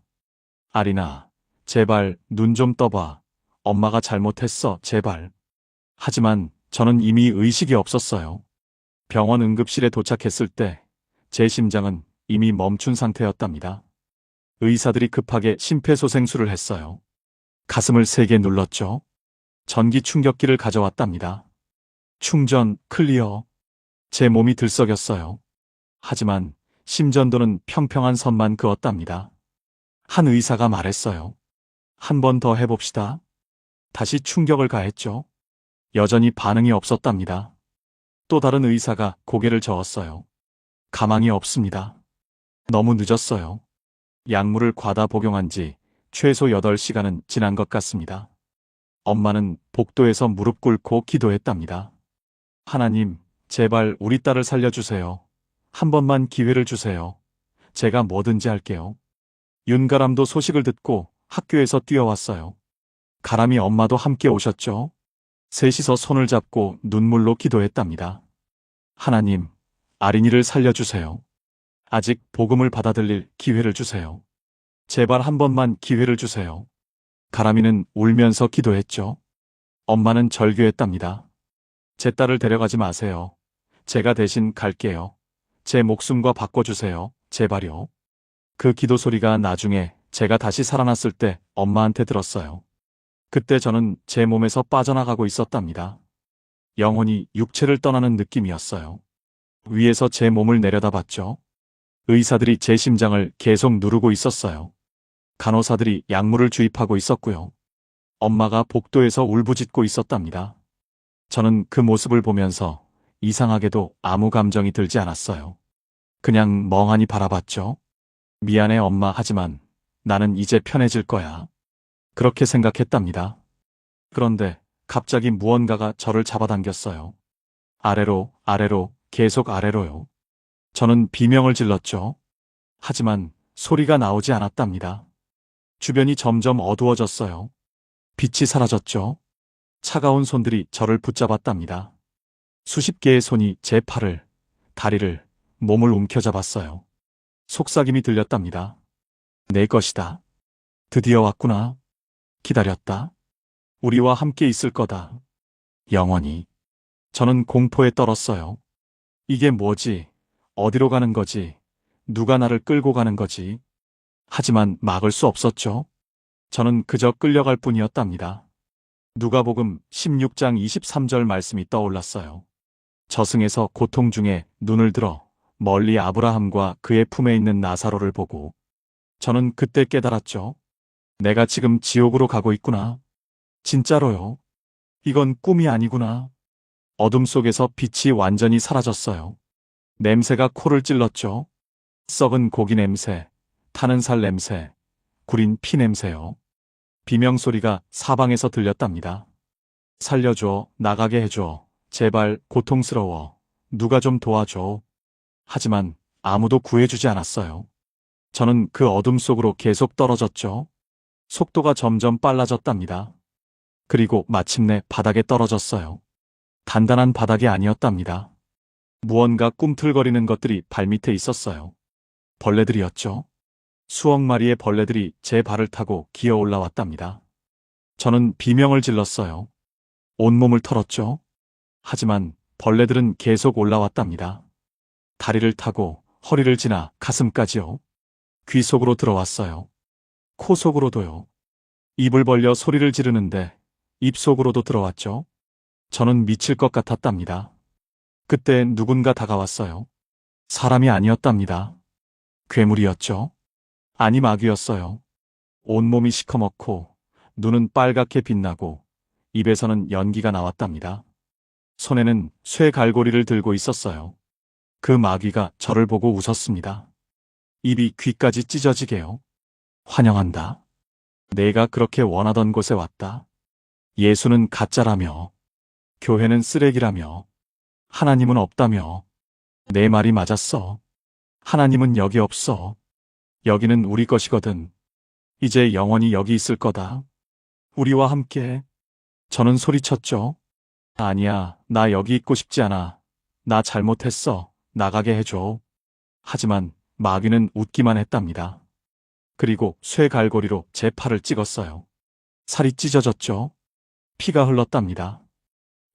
Speaker 1: 아리나, 제발 눈 좀 떠봐. 엄마가 잘못했어, 제발. 하지만 저는 이미 의식이 없었어요. 병원 응급실에 도착했을 때 제 심장은 이미 멈춘 상태였답니다. 의사들이 급하게 심폐소생술을 했어요. 가슴을 세게 눌렀죠. 전기 충격기를 가져왔답니다. 충전, 클리어. 제 몸이 들썩였어요. 하지만 심전도는 평평한 선만 그었답니다. 한 의사가 말했어요. 한 번 더 해봅시다. 다시 충격을 가했죠. 여전히 반응이 없었답니다. 또 다른 의사가 고개를 저었어요. 가망이 없습니다. 너무 늦었어요. 약물을 과다 복용한 지 최소 8시간은 지난 것 같습니다. 엄마는 복도에서 무릎 꿇고 기도했답니다. 하나님, 제발 우리 딸을 살려주세요. 한 번만 기회를 주세요. 제가 뭐든지 할게요. 윤가람도 소식을 듣고 학교에서 뛰어왔어요. 가람이 엄마도 함께 오셨죠. 셋이서 손을 잡고 눈물로 기도했답니다. 하나님, 아린이를 살려주세요. 아직 복음을 받아들일 기회를 주세요. 제발 한 번만 기회를 주세요. 가람이는 울면서 기도했죠. 엄마는 절규했답니다. 제 딸을 데려가지 마세요. 제가 대신 갈게요. 제 목숨과 바꿔주세요. 제발요. 그 기도 소리가 나중에 제가 다시 살아났을 때 엄마한테 들었어요. 그때 저는 제 몸에서 빠져나가고 있었답니다. 영혼이 육체를 떠나는 느낌이었어요. 위에서 제 몸을 내려다봤죠. 의사들이 제 심장을 계속 누르고 있었어요. 간호사들이 약물을 주입하고 있었고요. 엄마가 복도에서 울부짖고 있었답니다. 저는 그 모습을 보면서 이상하게도 아무 감정이 들지 않았어요. 그냥 멍하니 바라봤죠. 미안해 엄마 하지만 나는 이제 편해질 거야. 그렇게 생각했답니다. 그런데 갑자기 무언가가 저를 잡아당겼어요. 아래로, 아래로, 계속 아래로요. 저는 비명을 질렀죠. 하지만 소리가 나오지 않았답니다. 주변이 점점 어두워졌어요. 빛이 사라졌죠. 차가운 손들이 저를 붙잡았답니다. 수십 개의 손이 제 팔을, 다리를, 몸을 움켜잡았어요. 속삭임이 들렸답니다. 내 것이다. 드디어 왔구나. 기다렸다. 우리와 함께 있을 거다. 영원히. 저는 공포에 떨었어요. 이게 뭐지? 어디로 가는 거지? 누가 나를 끌고 가는 거지? 하지만 막을 수 없었죠. 저는 그저 끌려갈 뿐이었답니다. 누가복음 16장 23절 말씀이 떠올랐어요. 저승에서 고통 중에 눈을 들어 멀리 아브라함과 그의 품에 있는 나사로를 보고 저는 그때 깨달았죠. 내가 지금 지옥으로 가고 있구나. 진짜로요. 이건 꿈이 아니구나. 어둠 속에서 빛이 완전히 사라졌어요. 냄새가 코를 찔렀죠. 썩은 고기 냄새, 타는 살 냄새, 구린 피 냄새요. 비명소리가 사방에서 들렸답니다. 살려줘, 나가게 해줘. 제발, 고통스러워. 누가 좀 도와줘. 하지만 아무도 구해주지 않았어요. 저는 그 어둠 속으로 계속 떨어졌죠. 속도가 점점 빨라졌답니다. 그리고 마침내 바닥에 떨어졌어요. 단단한 바닥이 아니었답니다. 무언가 꿈틀거리는 것들이 발밑에 있었어요. 벌레들이었죠. 수억 마리의 벌레들이 제 발을 타고 기어 올라왔답니다. 저는 비명을 질렀어요. 온몸을 털었죠. 하지만 벌레들은 계속 올라왔답니다. 다리를 타고 허리를 지나 가슴까지요. 귀 속으로 들어왔어요. 코 속으로도요. 입을 벌려 소리를 지르는데 입 속으로도 들어왔죠. 저는 미칠 것 같았답니다. 그때 누군가 다가왔어요. 사람이 아니었답니다. 괴물이었죠. 아니 마귀였어요. 온몸이 시커멓고 눈은 빨갛게 빛나고 입에서는 연기가 나왔답니다. 손에는 쇠 갈고리를 들고 있었어요. 그 마귀가 저를 보고 웃었습니다. 입이 귀까지 찢어지게요. 환영한다. 내가 그렇게 원하던 곳에 왔다. 예수는 가짜라며. 교회는 쓰레기라며. 하나님은 없다며. 내 말이 맞았어. 하나님은 여기 없어. 여기는 우리 것이거든. 이제 영원히 여기 있을 거다. 우리와 함께. 저는 소리쳤죠. 아니야, 나 여기 있고 싶지 않아. 나 잘못했어. 나가게 해줘. 하지만 마귀는 웃기만 했답니다. 그리고 쇠 갈고리로 제 팔을 찍었어요. 살이 찢어졌죠. 피가 흘렀답니다.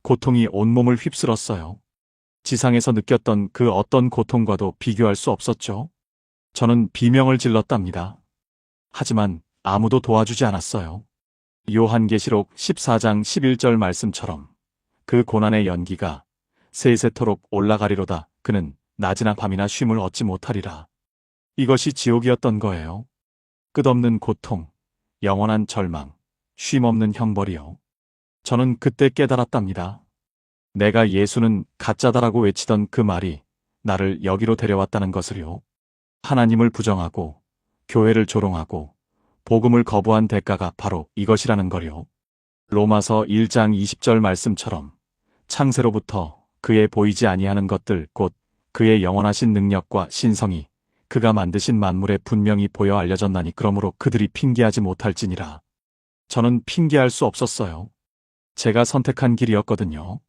Speaker 1: 고통이 온몸을 휩쓸었어요. 지상에서 느꼈던 그 어떤 고통과도 비교할 수 없었죠. 저는 비명을 질렀답니다. 하지만 아무도 도와주지 않았어요. 요한계시록 14장 11절 말씀처럼 그 고난의 연기가 세세토록 올라가리로다. 그는 낮이나 밤이나 쉼을 얻지 못하리라. 이것이 지옥이었던 거예요. 끝없는 고통, 영원한 절망, 쉼없는 형벌이요. 저는 그때 깨달았답니다. 내가 예수는 가짜다라고 외치던 그 말이 나를 여기로 데려왔다는 것을요. 하나님을 부정하고 교회를 조롱하고 복음을 거부한 대가가 바로 이것이라는 거요. 로마서 1장 20절 말씀처럼 창세로부터 그의 보이지 아니하는 것들 곧 그의 영원하신 능력과 신성이 그가 만드신 만물에 분명히 보여 알려졌나니 그러므로 그들이 핑계하지 못할지니라. 저는 핑계할 수 없었어요. 제가 선택한 길이었거든요.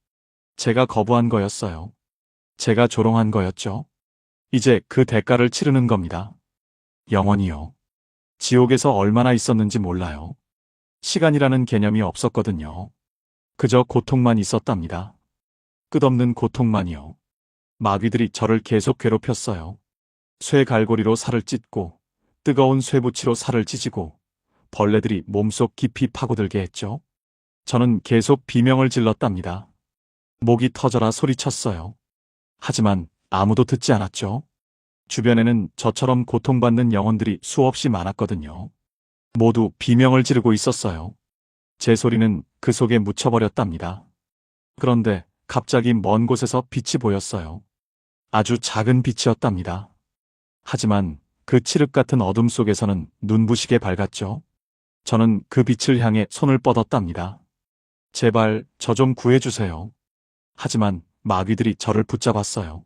Speaker 1: 제가 거부한 거였어요. 제가 조롱한 거였죠. 이제 그 대가를 치르는 겁니다. 영원히요. 지옥에서 얼마나 있었는지 몰라요. 시간이라는 개념이 없었거든요. 그저 고통만 있었답니다. 끝없는 고통만이요. 마귀들이 저를 계속 괴롭혔어요. 쇠갈고리로 살을 찢고 뜨거운 쇠붙이로 살을 찢고 벌레들이 몸속 깊이 파고들게 했죠. 저는 계속 비명을 질렀답니다. 목이 터져라 소리쳤어요. 하지만 아무도 듣지 않았죠. 주변에는 저처럼 고통받는 영혼들이 수없이 많았거든요. 모두 비명을 지르고 있었어요. 제 소리는 그 속에 묻혀버렸답니다. 그런데 갑자기 먼 곳에서 빛이 보였어요. 아주 작은 빛이었답니다. 하지만 그 칠흑 같은 어둠 속에서는 눈부시게 밝았죠. 저는 그 빛을 향해 손을 뻗었답니다. 제발 저 좀 구해주세요. 하지만 마귀들이 저를 붙잡았어요.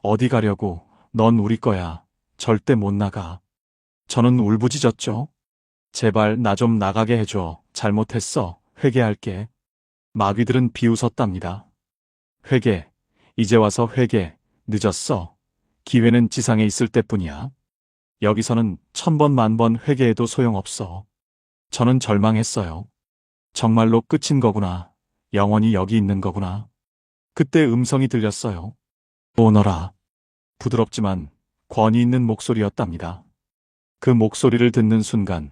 Speaker 1: 어디 가려고? 넌 우리 거야. 절대 못 나가. 저는 울부짖었죠. 제발 나 좀 나가게 해줘. 잘못했어. 회개할게. 마귀들은 비웃었답니다. 회개. 이제 와서 회개. 늦었어. 기회는 지상에 있을 때뿐이야. 여기서는 1000번 만번 회개해도 소용없어. 저는 절망했어요. 정말로 끝인 거구나. 영원히 여기 있는 거구나. 그때 음성이 들렸어요. 오너라. 부드럽지만 권위 있는 목소리였답니다. 그 목소리를 듣는 순간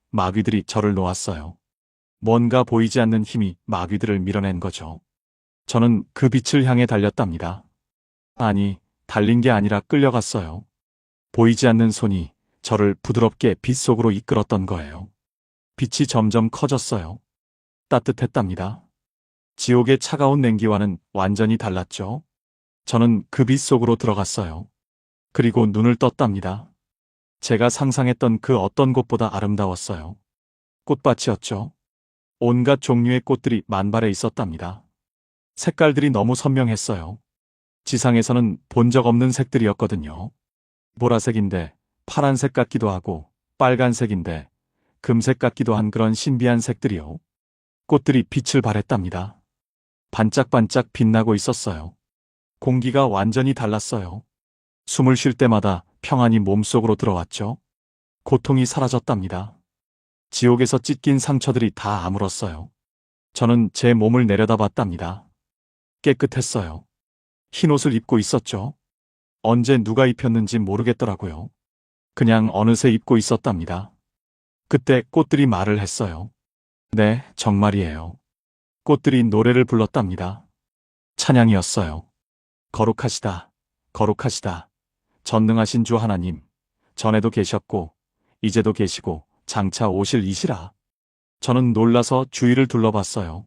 Speaker 1: 마귀들이 저를 놓았어요. 뭔가 보이지 않는 힘이 마귀들을 밀어낸 거죠. 저는 그 빛을 향해 달렸답니다. 아니, 달린 게 아니라 끌려갔어요. 보이지 않는 손이 저를 부드럽게 빛 속으로 이끌었던 거예요. 빛이 점점 커졌어요. 따뜻했답니다. 지옥의 차가운 냉기와는 완전히 달랐죠. 저는 그 빛 속으로 들어갔어요. 그리고 눈을 떴답니다. 제가 상상했던 그 어떤 곳보다 아름다웠어요. 꽃밭이었죠. 온갖 종류의 꽃들이 만발해 있었답니다. 색깔들이 너무 선명했어요. 지상에서는 본 적 없는 색들이었거든요. 보라색인데 파란색 같기도 하고 빨간색인데 금색 같기도 한 그런 신비한 색들이요. 꽃들이 빛을 발했답니다. 반짝반짝 빛나고 있었어요. 공기가 완전히 달랐어요. 숨을 쉴 때마다 평안이 몸속으로 들어왔죠. 고통이 사라졌답니다. 지옥에서 찢긴 상처들이 다 아물었어요. 저는 제 몸을 내려다봤답니다. 깨끗했어요. 흰 옷을 입고 있었죠. 언제 누가 입혔는지 모르겠더라고요. 그냥 어느새 입고 있었답니다. 그때 꽃들이 말을 했어요. 네, 정말이에요. 꽃들이 노래를 불렀답니다. 찬양이었어요. 거룩하시다, 거룩하시다. 전능하신 주 하나님, 전에도 계셨고, 이제도 계시고, 장차 오실 이시라. 저는 놀라서 주위를 둘러봤어요.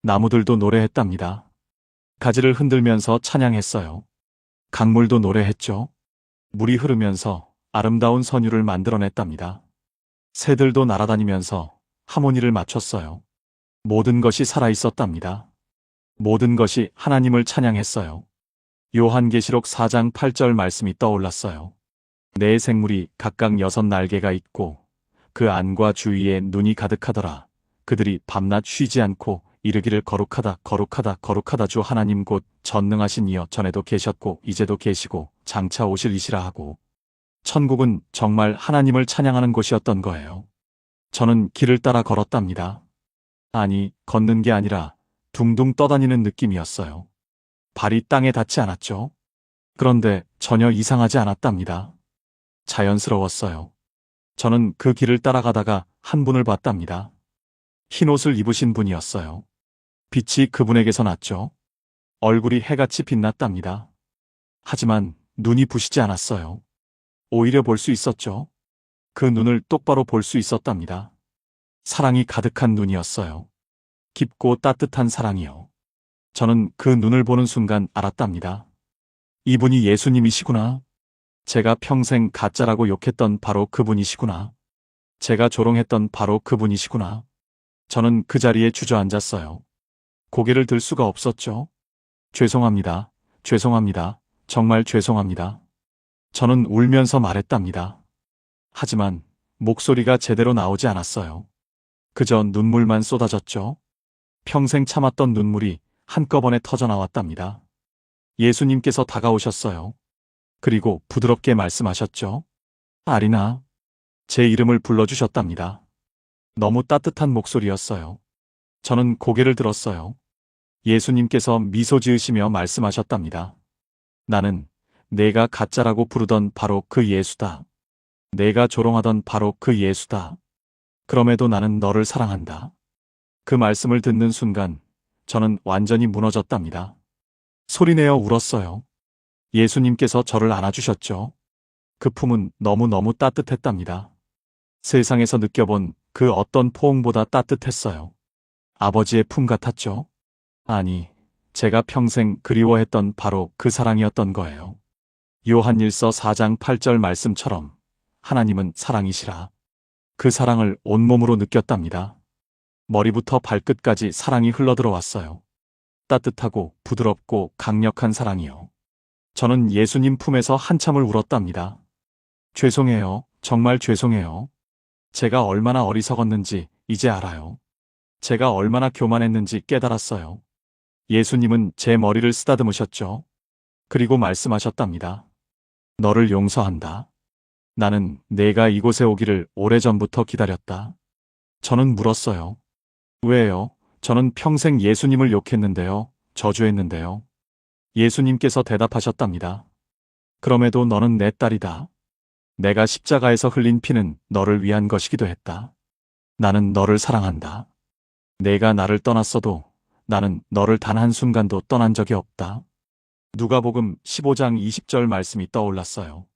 Speaker 1: 나무들도 노래했답니다. 가지를 흔들면서 찬양했어요. 강물도 노래했죠. 물이 흐르면서 아름다운 선율을 만들어냈답니다. 새들도 날아다니면서 하모니를 맞췄어요. 모든 것이 살아있었답니다. 모든 것이 하나님을 찬양했어요. 요한계시록 4장 8절 말씀이 떠올랐어요. 네 생물이 각각 6날개가 있고 그 안과 주위에 눈이 가득하더라. 그들이 밤낮 쉬지 않고 이르기를 거룩하다 거룩하다 거룩하다 주 하나님 곧 전능하신 이여 전에도 계셨고 이제도 계시고 장차 오실 이시라 하고 천국은 정말 하나님을 찬양하는 곳이었던 거예요. 저는 길을 따라 걸었답니다. 아니, 걷는 게 아니라 둥둥 떠다니는 느낌이었어요. 발이 땅에 닿지 않았죠. 그런데 전혀 이상하지 않았답니다. 자연스러웠어요. 저는 그 길을 따라가다가 한 분을 봤답니다. 흰 옷을 입으신 분이었어요. 빛이 그분에게서 났죠. 얼굴이 해같이 빛났답니다. 하지만 눈이 부시지 않았어요. 오히려 볼 수 있었죠. 그 눈을 똑바로 볼 수 있었답니다. 사랑이 가득한 눈이었어요. 깊고 따뜻한 사랑이요. 저는 그 눈을 보는 순간 알았답니다. 이분이 예수님이시구나. 제가 평생 가짜라고 욕했던 바로 그분이시구나. 제가 조롱했던 바로 그분이시구나. 저는 그 자리에 주저앉았어요. 고개를 들 수가 없었죠. 죄송합니다. 죄송합니다. 정말 죄송합니다. 저는 울면서 말했답니다. 하지만 목소리가 제대로 나오지 않았어요. 그저 눈물만 쏟아졌죠. 평생 참았던 눈물이 한꺼번에 터져나왔답니다. 예수님께서 다가오셨어요. 그리고 부드럽게 말씀하셨죠. 아리나. 제 이름을 불러주셨답니다. 너무 따뜻한 목소리였어요. 저는 고개를 들었어요. 예수님께서 미소 지으시며 말씀하셨답니다. 나는 내가 가짜라고 부르던 바로 그 예수다. 내가 조롱하던 바로 그 예수다. 그럼에도 나는 너를 사랑한다. 그 말씀을 듣는 순간 저는 완전히 무너졌답니다. 소리내어 울었어요. 예수님께서 저를 안아주셨죠. 그 품은 너무너무 따뜻했답니다. 세상에서 느껴본 그 어떤 포옹보다 따뜻했어요. 아버지의 품 같았죠. 아니, 제가 평생 그리워했던 바로 그 사랑이었던 거예요. 요한일서 4장 8절 말씀처럼 하나님은 사랑이시라. 그 사랑을 온몸으로 느꼈답니다. 머리부터 발끝까지 사랑이 흘러들어왔어요. 따뜻하고 부드럽고 강력한 사랑이요. 저는 예수님 품에서 한참을 울었답니다. 죄송해요. 정말 죄송해요. 제가 얼마나 어리석었는지 이제 알아요. 제가 얼마나 교만했는지 깨달았어요. 예수님은 제 머리를 쓰다듬으셨죠. 그리고 말씀하셨답니다. 너를 용서한다. 나는 내가 이곳에 오기를 오래전부터 기다렸다. 저는 물었어요. 왜요? 저는 평생 예수님을 욕했는데요. 저주했는데요. 예수님께서 대답하셨답니다. 그럼에도 너는 내 딸이다. 내가 십자가에서 흘린 피는 너를 위한 것이기도 했다. 나는 너를 사랑한다. 내가 나를 떠났어도 나는 너를 단 한순간도 떠난 적이 없다. 누가복음 15장 20절 말씀이 떠올랐어요.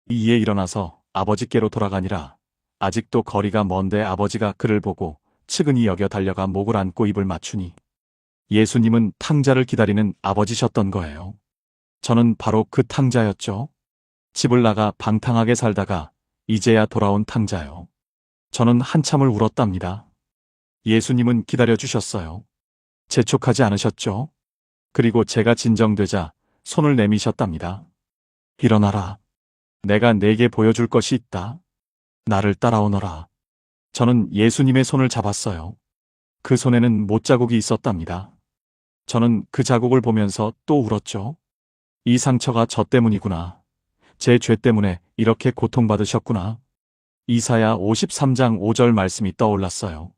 Speaker 1: 이에 일어나서 아버지께로 돌아가니라. 아직도 거리가 먼데 아버지가 그를 보고 측은히 여겨 달려가 목을 안고 입을 맞추니 예수님은 탕자를 기다리는 아버지셨던 거예요. 저는 바로 그 탕자였죠. 집을 나가 방탕하게 살다가 이제야 돌아온 탕자요. 저는 한참을 울었답니다. 예수님은 기다려주셨어요. 재촉하지 않으셨죠? 그리고 제가 진정되자 손을 내미셨답니다. 일어나라. 내가 네게 보여줄 것이 있다. 나를 따라오너라. 저는 예수님의 손을 잡았어요. 그 손에는 못자국이 있었답니다. 저는 그 자국을 보면서 또 울었죠. 이 상처가 저 때문이구나. 제 죄 때문에 이렇게 고통받으셨구나. 이사야 53장 5절 말씀이 떠올랐어요.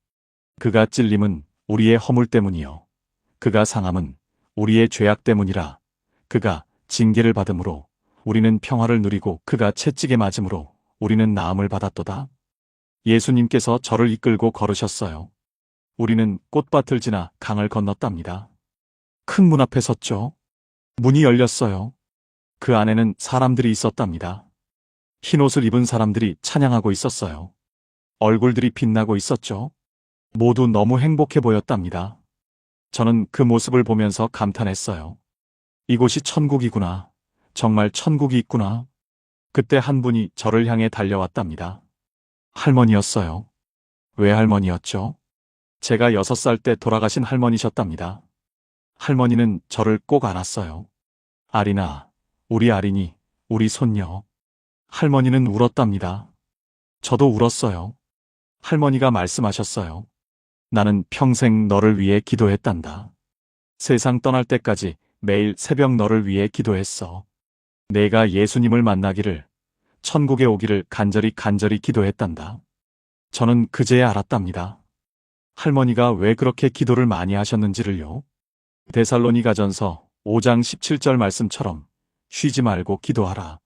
Speaker 1: 그가 찔림은 우리의 허물 때문이요. 그가 상함은 우리의 죄악 때문이라. 그가 징계를 받음으로 우리는 평화를 누리고 그가 채찍에 맞음으로 우리는 나음을 받았도다. 예수님께서 저를 이끌고 걸으셨어요. 우리는 꽃밭을 지나 강을 건넜답니다. 큰 문 앞에 섰죠. 문이 열렸어요. 그 안에는 사람들이 있었답니다. 흰 옷을 입은 사람들이 찬양하고 있었어요. 얼굴들이 빛나고 있었죠. 모두 너무 행복해 보였답니다. 저는 그 모습을 보면서 감탄했어요. 이곳이 천국이구나. 정말 천국이 있구나. 그때 한 분이 저를 향해 달려왔답니다. 할머니였어요. 왜 할머니였죠? 제가 6살 때 돌아가신 할머니셨답니다. 할머니는 저를 꼭 안았어요. 아리나, 우리 아린이, 우리 손녀. 할머니는 울었답니다. 저도 울었어요. 할머니가 말씀하셨어요. 나는 평생 너를 위해 기도했단다. 세상 떠날 때까지 매일 새벽 너를 위해 기도했어. 내가 예수님을 만나기를, 천국에 오기를 간절히 기도했단다. 저는 그제야 알았답니다. 할머니가 왜 그렇게 기도를 많이 하셨는지를요. 데살로니가전서 5장 17절 말씀처럼 쉬지 말고 기도하라.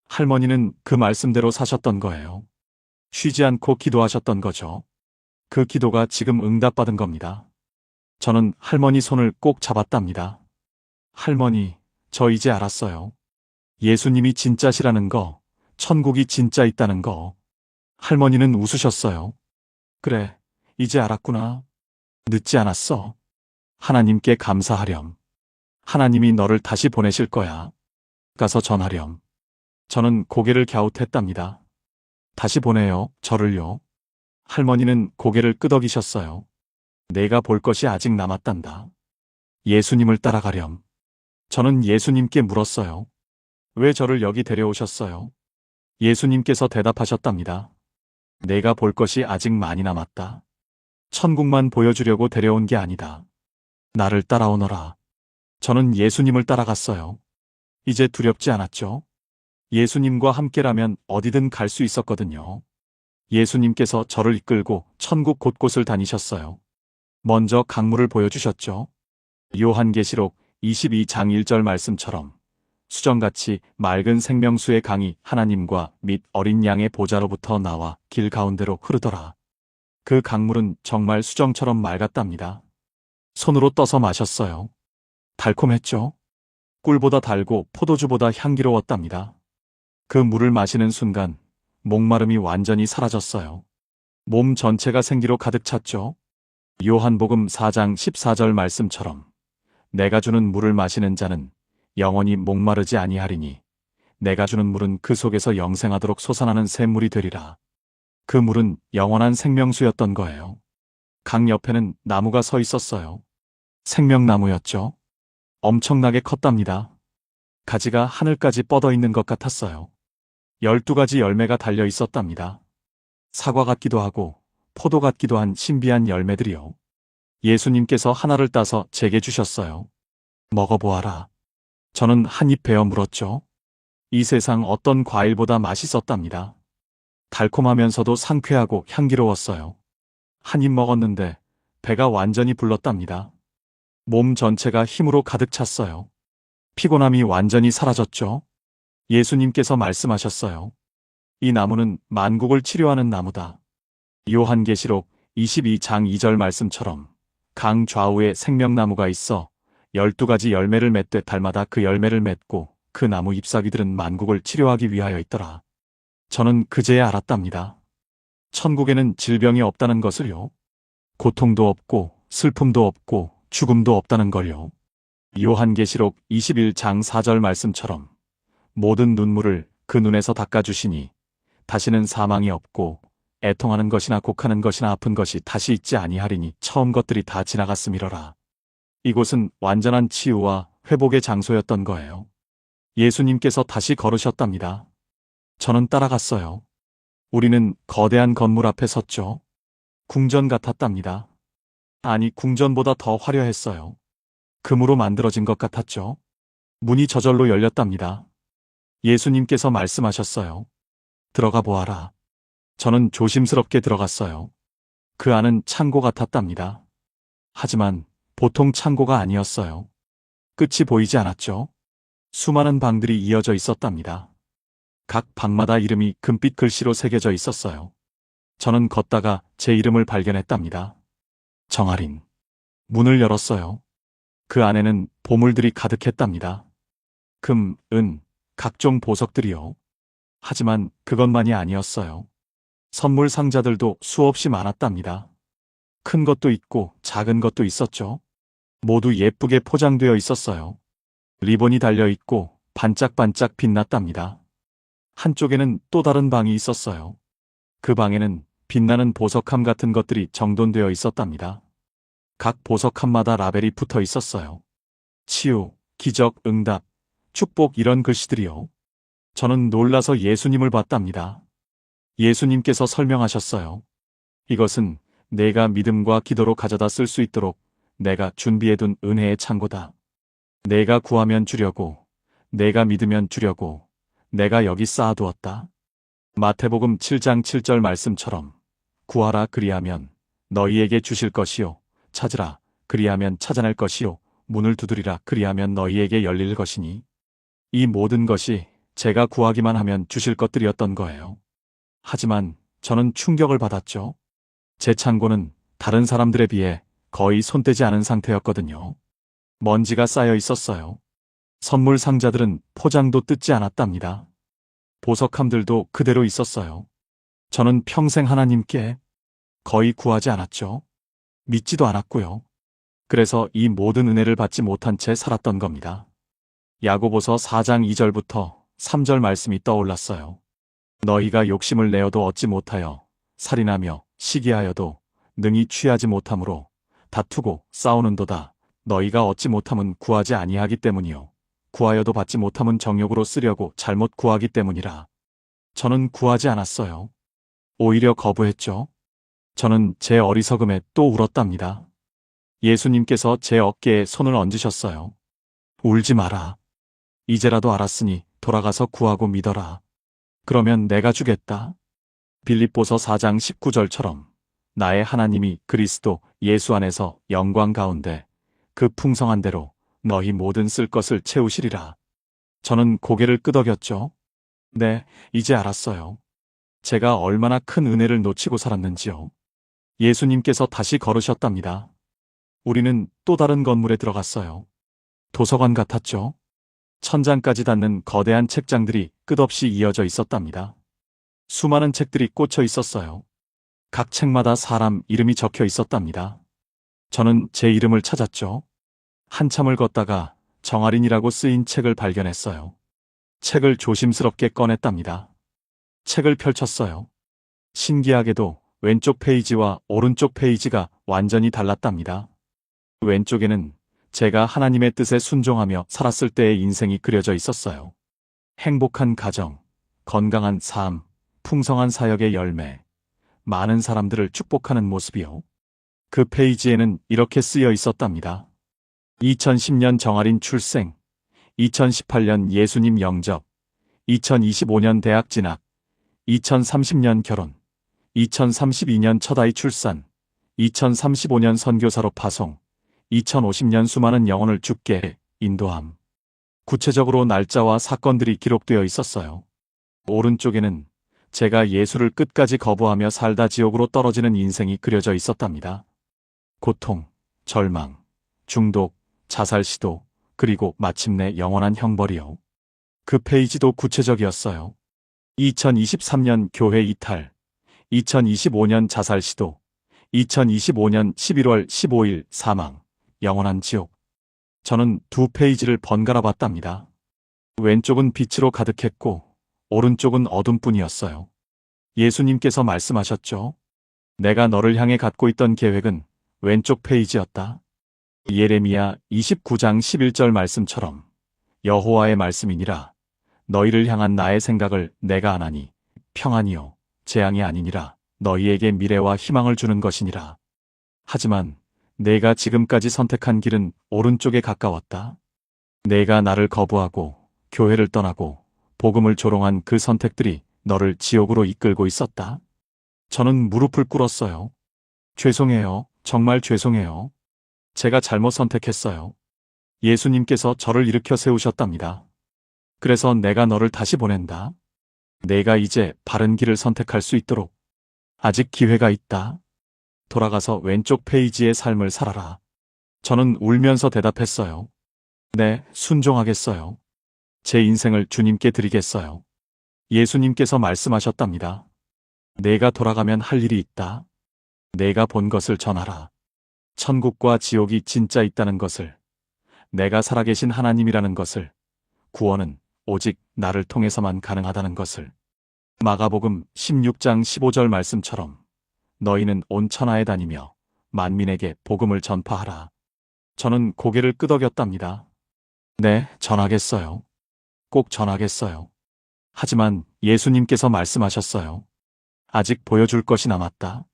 Speaker 1: 할머니는 그 말씀대로 사셨던 거예요. 쉬지 않고 기도하셨던 거죠. 그 기도가 지금 응답받은 겁니다. 저는 할머니 손을 꼭 잡았답니다. 할머니, 저 이제 알았어요. 예수님이 진짜시라는 거, 천국이 진짜 있다는 거. 할머니는 웃으셨어요. 그래, 이제 알았구나. 늦지 않았어. 하나님께 감사하렴. 하나님이 너를 다시 보내실 거야. 가서 전하렴. 저는 고개를 갸웃했답니다. 다시 보내요, 저를요. 할머니는 고개를 끄덕이셨어요. 내가 볼 것이 아직 남았단다. 예수님을 따라가렴. 저는 예수님께 물었어요. 왜 저를 여기 데려오셨어요? 예수님께서 대답하셨답니다. 내가 볼 것이 아직 많이 남았다. 천국만 보여주려고 데려온 게 아니다. 나를 따라오너라. 저는 예수님을 따라갔어요. 이제 두렵지 않았죠? 예수님과 함께라면 어디든 갈 수 있었거든요. 예수님께서 저를 이끌고 천국 곳곳을 다니셨어요. 먼저 강물을 보여주셨죠. 요한계시록 22장 1절 말씀처럼 수정같이 맑은 생명수의 강이 하나님과 및 어린 양의 보좌로부터 나와 길 가운데로 흐르더라. 그 강물은 정말 수정처럼 맑았답니다. 손으로 떠서 마셨어요. 달콤했죠? 꿀보다 달고 포도주보다 향기로웠답니다. 그 물을 마시는 순간 목마름이 완전히 사라졌어요. 몸 전체가 생기로 가득 찼죠? 요한복음 4장 14절 말씀처럼 내가 주는 물을 마시는 자는 영원히 목마르지 아니하리니 내가 주는 물은 그 속에서 영생하도록 솟아나는 샘물이 되리라. 그 물은 영원한 생명수였던 거예요. 강 옆에는 나무가 서 있었어요. 생명나무였죠. 엄청나게 컸답니다. 가지가 하늘까지 뻗어 있는 것 같았어요. 12가지 열매가 달려 있었답니다. 사과 같기도 하고 포도 같기도 한 신비한 열매들이요. 예수님께서 하나를 따서 제게 주셨어요. 먹어보아라. 저는 한 입 베어 물었죠. 이 세상 어떤 과일보다 맛있었답니다. 달콤하면서도 상쾌하고 향기로웠어요. 한 입 먹었는데 배가 완전히 불렀답니다. 몸 전체가 힘으로 가득 찼어요. 피곤함이 완전히 사라졌죠. 예수님께서 말씀하셨어요. 이 나무는 만국을 치료하는 나무다. 요한계시록 22장 2절 말씀처럼 강 좌우에 생명나무가 있어 12가지 열매를 맺되 달마다 그 열매를 맺고 그 나무 잎사귀들은 만국을 치료하기 위하여 있더라. 저는 그제야 알았답니다. 천국에는 질병이 없다는 것을요. 고통도 없고 슬픔도 없고 죽음도 없다는 걸요. 요한계시록 21장 4절 말씀처럼 모든 눈물을 그 눈에서 닦아주시니 다시는 사망이 없고 애통하는 것이나 곡하는 것이나 아픈 것이 다시 있지 아니하리니 처음 것들이 다 지나갔음이러라. 이곳은 완전한 치유와 회복의 장소였던 거예요. 예수님께서 다시 걸으셨답니다. 저는 따라갔어요. 우리는 거대한 건물 앞에 섰죠. 궁전 같았답니다. 아니, 궁전보다 더 화려했어요. 금으로 만들어진 것 같았죠. 문이 저절로 열렸답니다. 예수님께서 말씀하셨어요. 들어가 보아라. 저는 조심스럽게 들어갔어요. 그 안은 창고 같았답니다. 하지만 보통 창고가 아니었어요. 끝이 보이지 않았죠. 수많은 방들이 이어져 있었답니다. 각 방마다 이름이 금빛 글씨로 새겨져 있었어요. 저는 걷다가 제 이름을 발견했답니다. 정아린. 문을 열었어요. 그 안에는 보물들이 가득했답니다. 금, 은, 각종 보석들이요. 하지만 그것만이 아니었어요. 선물 상자들도 수없이 많았답니다. 큰 것도 있고 작은 것도 있었죠. 모두 예쁘게 포장되어 있었어요. 리본이 달려 있고 반짝반짝 빛났답니다. 한쪽에는 또 다른 방이 있었어요. 그 방에는 빛나는 보석함 같은 것들이 정돈되어 있었답니다. 각 보석함마다 라벨이 붙어 있었어요. 치유, 기적, 응답, 축복 이런 글씨들이요. 저는 놀라서 예수님을 봤답니다. 예수님께서 설명하셨어요. 이것은 내가 믿음과 기도로 가져다 쓸 수 있도록 내가 준비해둔 은혜의 창고다. 내가 구하면 주려고, 내가 믿으면 주려고, 내가 여기 쌓아두었다. 마태복음 7장 7절 말씀처럼 구하라 그리하면 너희에게 주실 것이요. 찾으라 그리하면 찾아낼 것이요. 문을 두드리라 그리하면 너희에게 열릴 것이니. 이 모든 것이 제가 구하기만 하면 주실 것들이었던 거예요. 하지만 저는 충격을 받았죠. 제 창고는 다른 사람들에 비해 거의 손대지 않은 상태였거든요. 먼지가 쌓여 있었어요. 선물 상자들은 포장도 뜯지 않았답니다. 보석함들도 그대로 있었어요. 저는 평생 하나님께 거의 구하지 않았죠. 믿지도 않았고요. 그래서 이 모든 은혜를 받지 못한 채 살았던 겁니다. 야고보서 4장 2절부터 3절 말씀이 떠올랐어요. 너희가 욕심을 내어도 얻지 못하여 살인하며 시기하여도 능히 취하지 못함으로 다투고 싸우는도다. 너희가 얻지 못함은 구하지 아니하기 때문이요. 구하여도 받지 못함은 정욕으로 쓰려고 잘못 구하기 때문이라. 저는 구하지 않았어요. 오히려 거부했죠. 저는 제 어리석음에 또 울었답니다. 예수님께서 제 어깨에 손을 얹으셨어요. 울지 마라. 이제라도 알았으니 돌아가서 구하고 믿어라. 그러면 내가 주겠다. 빌립보서 4장 19절처럼 나의 하나님이 그리스도 예수 안에서 영광 가운데 그 풍성한 대로 너희 모든 쓸 것을 채우시리라. 저는 고개를 끄덕였죠. 네, 이제 알았어요. 제가 얼마나 큰 은혜를 놓치고 살았는지요. 예수님께서 다시 걸으셨답니다. 우리는 또 다른 건물에 들어갔어요. 도서관 같았죠. 천장까지 닿는 거대한 책장들이 끝없이 이어져 있었답니다. 수많은 책들이 꽂혀 있었어요. 각 책마다 사람 이름이 적혀 있었답니다. 저는 제 이름을 찾았죠. 한참을 걷다가 정아린이라고 쓰인 책을 발견했어요. 책을 조심스럽게 꺼냈답니다. 책을 펼쳤어요. 신기하게도 왼쪽 페이지와 오른쪽 페이지가 완전히 달랐답니다. 왼쪽에는 제가 하나님의 뜻에 순종하며 살았을 때의 인생이 그려져 있었어요. 행복한 가정, 건강한 삶, 풍성한 사역의 열매, 많은 사람들을 축복하는 모습이요. 그 페이지에는 이렇게 쓰여 있었답니다. 2010년 정아린 출생, 2018년 예수님 영접, 2025년 대학 진학, 2030년 결혼, 2032년 첫 아이 출산, 2035년 선교사로 파송, 2050년 수많은 영혼을 주께 인도함. 구체적으로 날짜와 사건들이 기록되어 있었어요. 오른쪽에는 제가 예수를 끝까지 거부하며 살다 지옥으로 떨어지는 인생이 그려져 있었답니다. 고통, 절망, 중독, 자살 시도, 그리고 마침내 영원한 형벌이요. 그 페이지도 구체적이었어요. 2023년 교회 이탈, 2025년 자살 시도, 2025년 11월 15일 사망, 영원한 지옥. 저는 두 페이지를 번갈아 봤답니다. 왼쪽은 빛으로 가득했고 오른쪽은 어둠뿐이었어요. 예수님께서 말씀하셨죠. 내가 너를 향해 갖고 있던 계획은 왼쪽 페이지였다. 예레미야 29장 11절 말씀처럼 여호와의 말씀이니라. 너희를 향한 나의 생각을 내가 아나니 평안이요 재앙이 아니니라. 너희에게 미래와 희망을 주는 것이니라. 하지만 내가 지금까지 선택한 길은 오른쪽에 가까웠다. 내가 나를 거부하고 교회를 떠나고 복음을 조롱한 그 선택들이 너를 지옥으로 이끌고 있었다. 저는 무릎을 꿇었어요. 죄송해요. 정말 죄송해요. 제가 잘못 선택했어요. 예수님께서 저를 일으켜 세우셨답니다. 그래서 내가 너를 다시 보낸다. 내가 이제 바른 길을 선택할 수 있도록. 아직 기회가 있다. 돌아가서 왼쪽 페이지의 삶을 살아라. 저는 울면서 대답했어요. 네, 순종하겠어요. 제 인생을 주님께 드리겠어요. 예수님께서 말씀하셨답니다. 내가 돌아가면 할 일이 있다. 내가 본 것을 전하라. 천국과 지옥이 진짜 있다는 것을, 내가 살아계신 하나님이라는 것을, 구원은 오직 나를 통해서만 가능하다는 것을. 마가복음 16장 15절 말씀처럼 너희는 온 천하에 다니며 만민에게 복음을 전파하라. 저는 고개를 끄덕였답니다. 네, 전하겠어요. 꼭 전하겠어요. 하지만 예수님께서 말씀하셨어요. 아직 보여줄 것이 남았다.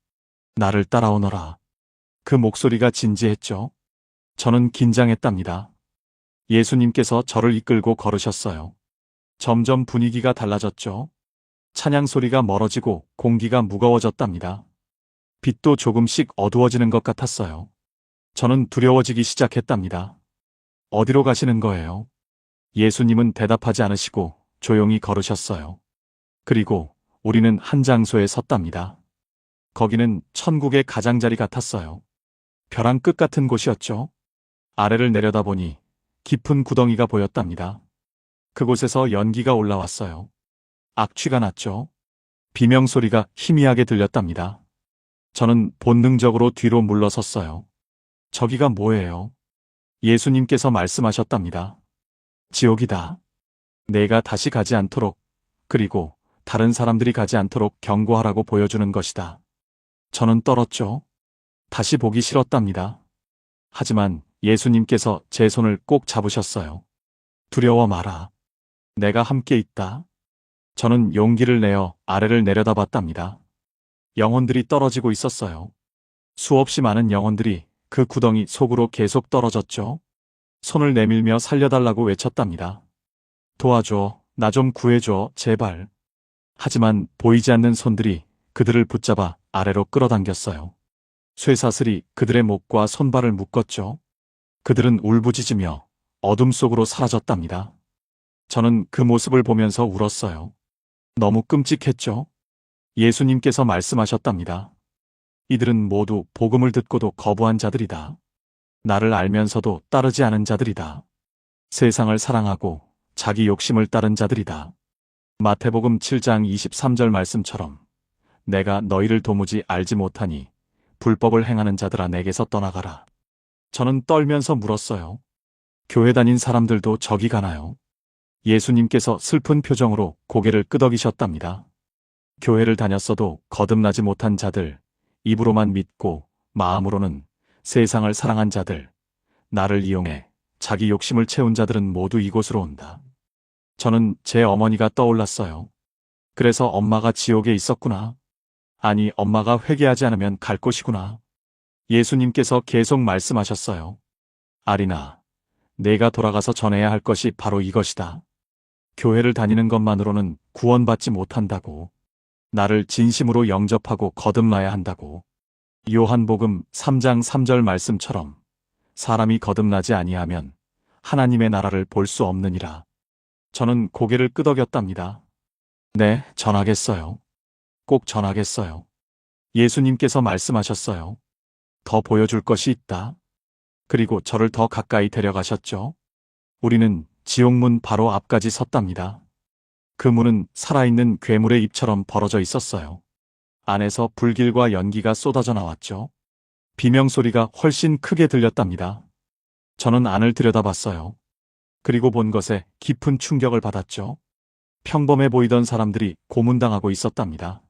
Speaker 1: 나를 따라오너라. 그 목소리가 진지했죠. 저는 긴장했답니다. 예수님께서 저를 이끌고 걸으셨어요. 점점 분위기가 달라졌죠. 찬양 소리가 멀어지고 공기가 무거워졌답니다. 빛도 조금씩 어두워지는 것 같았어요. 저는 두려워지기 시작했답니다. 어디로 가시는 거예요? 예수님은 대답하지 않으시고 조용히 걸으셨어요. 그리고 우리는 한 장소에 섰답니다. 거기는 천국의 가장자리 같았어요. 벼랑 끝 같은 곳이었죠. 아래를 내려다보니 깊은 구덩이가 보였답니다. 그곳에서 연기가 올라왔어요. 악취가 났죠. 비명소리가 희미하게 들렸답니다. 저는 본능적으로 뒤로 물러섰어요. 저기가 뭐예요? 예수님께서 말씀하셨답니다. 지옥이다. 내가 다시 가지 않도록, 그리고 다른 사람들이 가지 않도록 경고하라고 보여주는 것이다. 저는 떨었죠. 다시 보기 싫었답니다. 하지만 예수님께서 제 손을 꼭 잡으셨어요. 두려워 마라. 내가 함께 있다. 저는 용기를 내어 아래를 내려다봤답니다. 영혼들이 떨어지고 있었어요. 수없이 많은 영혼들이 그 구덩이 속으로 계속 떨어졌죠. 손을 내밀며 살려달라고 외쳤답니다. 도와줘, 나 좀 구해줘, 제발. 하지만 보이지 않는 손들이 그들을 붙잡아 아래로 끌어당겼어요. 쇠사슬이 그들의 목과 손발을 묶었죠. 그들은 울부짖으며 어둠 속으로 사라졌답니다. 저는 그 모습을 보면서 울었어요. 너무 끔찍했죠? 예수님께서 말씀하셨답니다. 이들은 모두 복음을 듣고도 거부한 자들이다. 나를 알면서도 따르지 않은 자들이다. 세상을 사랑하고 자기 욕심을 따른 자들이다. 마태복음 7장 23절 말씀처럼 내가 너희를 도무지 알지 못하니 불법을 행하는 자들아 내게서 떠나가라. 저는 떨면서 물었어요. 교회 다닌 사람들도 저기 가나요? 예수님께서 슬픈 표정으로 고개를 끄덕이셨답니다. 교회를 다녔어도 거듭나지 못한 자들, 입으로만 믿고 마음으로는 세상을 사랑한 자들, 나를 이용해 자기 욕심을 채운 자들은 모두 이곳으로 온다. 저는 제 어머니가 떠올랐어요. 그래서 엄마가 지옥에 있었구나. 아니, 엄마가 회개하지 않으면 갈 곳이구나. 예수님께서 계속 말씀하셨어요. 아리나, 내가 돌아가서 전해야 할 것이 바로 이것이다. 교회를 다니는 것만으로는 구원받지 못한다고. 나를 진심으로 영접하고 거듭나야 한다고. 요한복음 3장 3절 말씀처럼 사람이 거듭나지 아니하면 하나님의 나라를 볼 수 없느니라. 저는 고개를 끄덕였답니다. 네, 전하겠어요. 꼭 전하겠어요. 예수님께서 말씀하셨어요. 더 보여줄 것이 있다. 그리고 저를 더 가까이 데려가셨죠. 우리는 지옥문 바로 앞까지 섰답니다. 그 문은 살아있는 괴물의 입처럼 벌어져 있었어요. 안에서 불길과 연기가 쏟아져 나왔죠. 비명소리가 훨씬 크게 들렸답니다. 저는 안을 들여다봤어요. 그리고 본 것에 깊은 충격을 받았죠. 평범해 보이던 사람들이 고문당하고 있었답니다.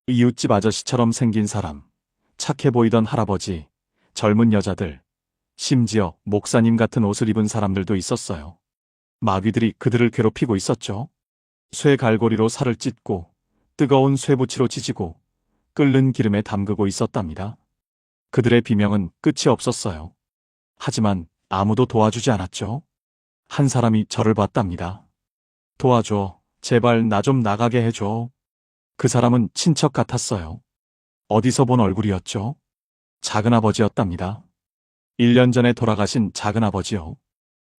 Speaker 1: 이웃집 아저씨처럼 생긴 사람, 착해 보이던 할아버지, 젊은 여자들, 심지어 목사님 같은 옷을 입은 사람들도 있었어요. 마귀들이 그들을 괴롭히고 있었죠. 쇠 갈고리로 살을 찢고 뜨거운 쇠붙이로 찢고 끓는 기름에 담그고 있었답니다. 그들의 비명은 끝이 없었어요. 하지만 아무도 도와주지 않았죠. 한 사람이 저를 봤답니다. 도와줘. 제발 나 좀 나가게 해줘. 그 사람은 친척 같았어요. 어디서 본 얼굴이었죠? 작은아버지였답니다. 1년 전에 돌아가신 작은아버지요.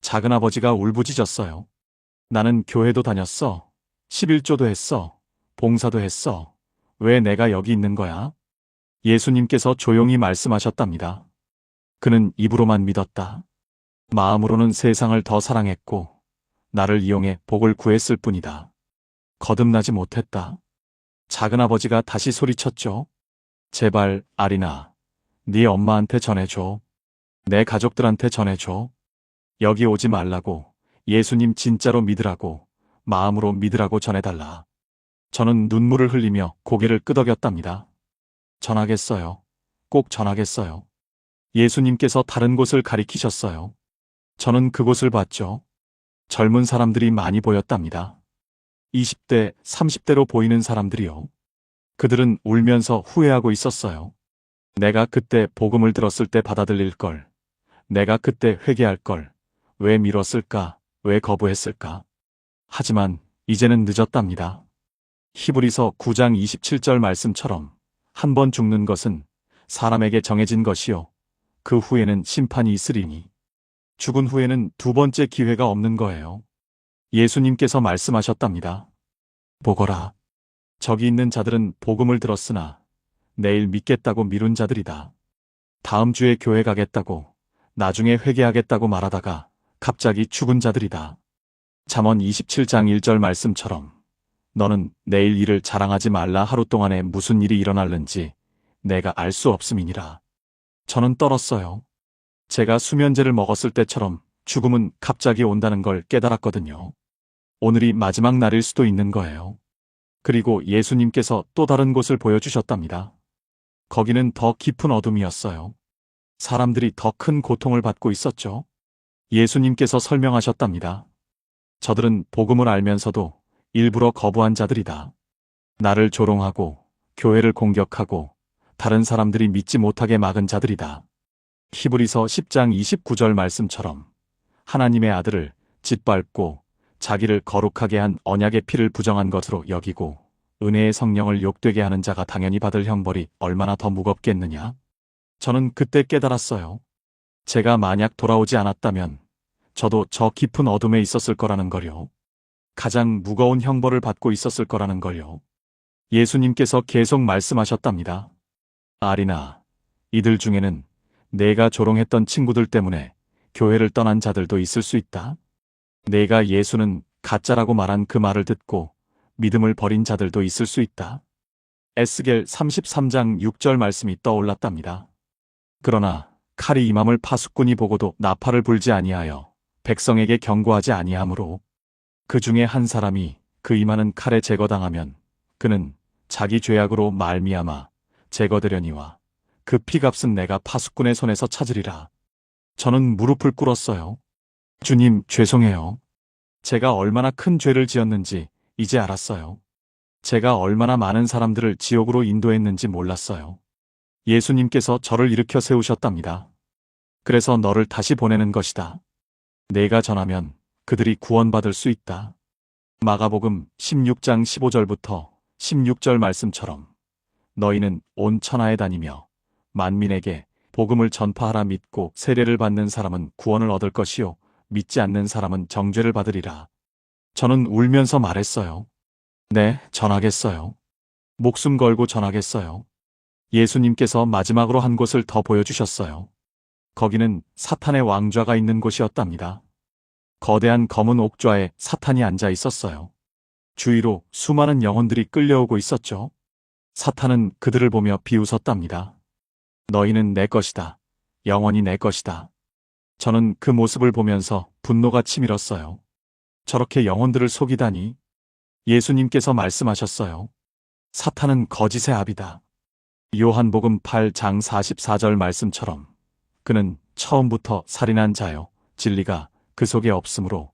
Speaker 1: 작은아버지가 울부짖었어요. 나는 교회도 다녔어. 11조도 했어. 봉사도 했어. 왜 내가 여기 있는 거야? 예수님께서 조용히 말씀하셨답니다. 그는 입으로만 믿었다. 마음으로는 세상을 더 사랑했고 나를 이용해 복을 구했을 뿐이다. 거듭나지 못했다. 작은아버지가 다시 소리쳤죠. 제발 아리나, 네 엄마한테 전해줘. 내 가족들한테 전해줘. 여기 오지 말라고, 예수님 진짜로 믿으라고, 마음으로 믿으라고 전해달라. 저는 눈물을 흘리며 고개를 끄덕였답니다. 전하겠어요. 꼭 전하겠어요. 예수님께서 다른 곳을 가리키셨어요. 저는 그곳을 봤죠. 젊은 사람들이 많이 보였답니다. 20대, 30대로 보이는 사람들이요. 그들은 울면서 후회하고 있었어요. 내가 그때 복음을 들었을 때 받아들일 걸. 내가 그때 회개할 걸. 왜 미뤘을까? 왜 거부했을까? 하지만 이제는 늦었답니다. 히브리서 9장 27절 말씀처럼 한 번 죽는 것은 사람에게 정해진 것이요. 그 후에는 심판이 있으리니. 죽은 후에는 두 번째 기회가 없는 거예요. 예수님께서 말씀하셨답니다. 보거라. 저기 있는 자들은 복음을 들었으나 내일 믿겠다고 미룬 자들이다. 다음 주에 교회 가겠다고, 나중에 회개하겠다고 말하다가 갑자기 죽은 자들이다. 잠언 27장 1절 말씀처럼 너는 내일 일을 자랑하지 말라. 하루 동안에 무슨 일이 일어날는지 내가 알 수 없음이니라. 저는 떨었어요. 제가 수면제를 먹었을 때처럼 죽음은 갑자기 온다는 걸 깨달았거든요. 오늘이 마지막 날일 수도 있는 거예요. 그리고 예수님께서 또 다른 곳을 보여주셨답니다. 거기는 더 깊은 어둠이었어요. 사람들이 더 큰 고통을 받고 있었죠. 예수님께서 설명하셨답니다. 저들은 복음을 알면서도 일부러 거부한 자들이다. 나를 조롱하고 교회를 공격하고 다른 사람들이 믿지 못하게 막은 자들이다. 히브리서 10장 29절 말씀처럼 하나님의 아들을 짓밟고 자기를 거룩하게 한 언약의 피를 부정한 것으로 여기고 은혜의 성령을 욕되게 하는 자가 당연히 받을 형벌이 얼마나 더 무겁겠느냐? 저는 그때 깨달았어요. 제가 만약 돌아오지 않았다면 저도 저 깊은 어둠에 있었을 거라는 걸요. 가장 무거운 형벌을 받고 있었을 거라는 걸요. 예수님께서 계속 말씀하셨답니다. 아리나, 이들 중에는 내가 조롱했던 친구들 때문에 교회를 떠난 자들도 있을 수 있다. 내가 예수는 가짜라고 말한 그 말을 듣고 믿음을 버린 자들도 있을 수 있다. 에스겔 33장 6절 말씀이 떠올랐답니다. 그러나 칼이 임함을 파수꾼이 보고도 나팔을 불지 아니하여 백성에게 경고하지 아니하므로 그 중에 한 사람이 그 임하는 칼에 제거당하면 그는 자기 죄악으로 말미암아 제거되려니와 그 피값은 내가 파수꾼의 손에서 찾으리라. 저는 무릎을 꿇었어요. 주님, 죄송해요. 제가 얼마나 큰 죄를 지었는지 이제 알았어요. 제가 얼마나 많은 사람들을 지옥으로 인도했는지 몰랐어요. 예수님께서 저를 일으켜 세우셨답니다. 그래서 너를 다시 보내는 것이다. 내가 전하면 그들이 구원받을 수 있다. 마가복음 16장 15절부터 16절 말씀처럼 너희는 온 천하에 다니며 만민에게 복음을 전파하라. 믿고 세례를 받는 사람은 구원을 얻을 것이요 믿지 않는 사람은 정죄를 받으리라. 저는 울면서 말했어요. 네, 전하겠어요. 목숨 걸고 전하겠어요. 예수님께서 마지막으로 한 곳을 더 보여주셨어요. 거기는 사탄의 왕좌가 있는 곳이었답니다. 거대한 검은 옥좌에 사탄이 앉아 있었어요. 주위로 수많은 영혼들이 끌려오고 있었죠. 사탄은 그들을 보며 비웃었답니다. 너희는 내 것이다. 영원히 내 것이다. 저는 그 모습을 보면서 분노가 치밀었어요. 저렇게 영혼들을 속이다니. 예수님께서 말씀하셨어요. 사탄은 거짓의 아비다. 요한복음 8장 44절 말씀처럼 그는 처음부터 살인한 자요. 진리가 그 속에 없으므로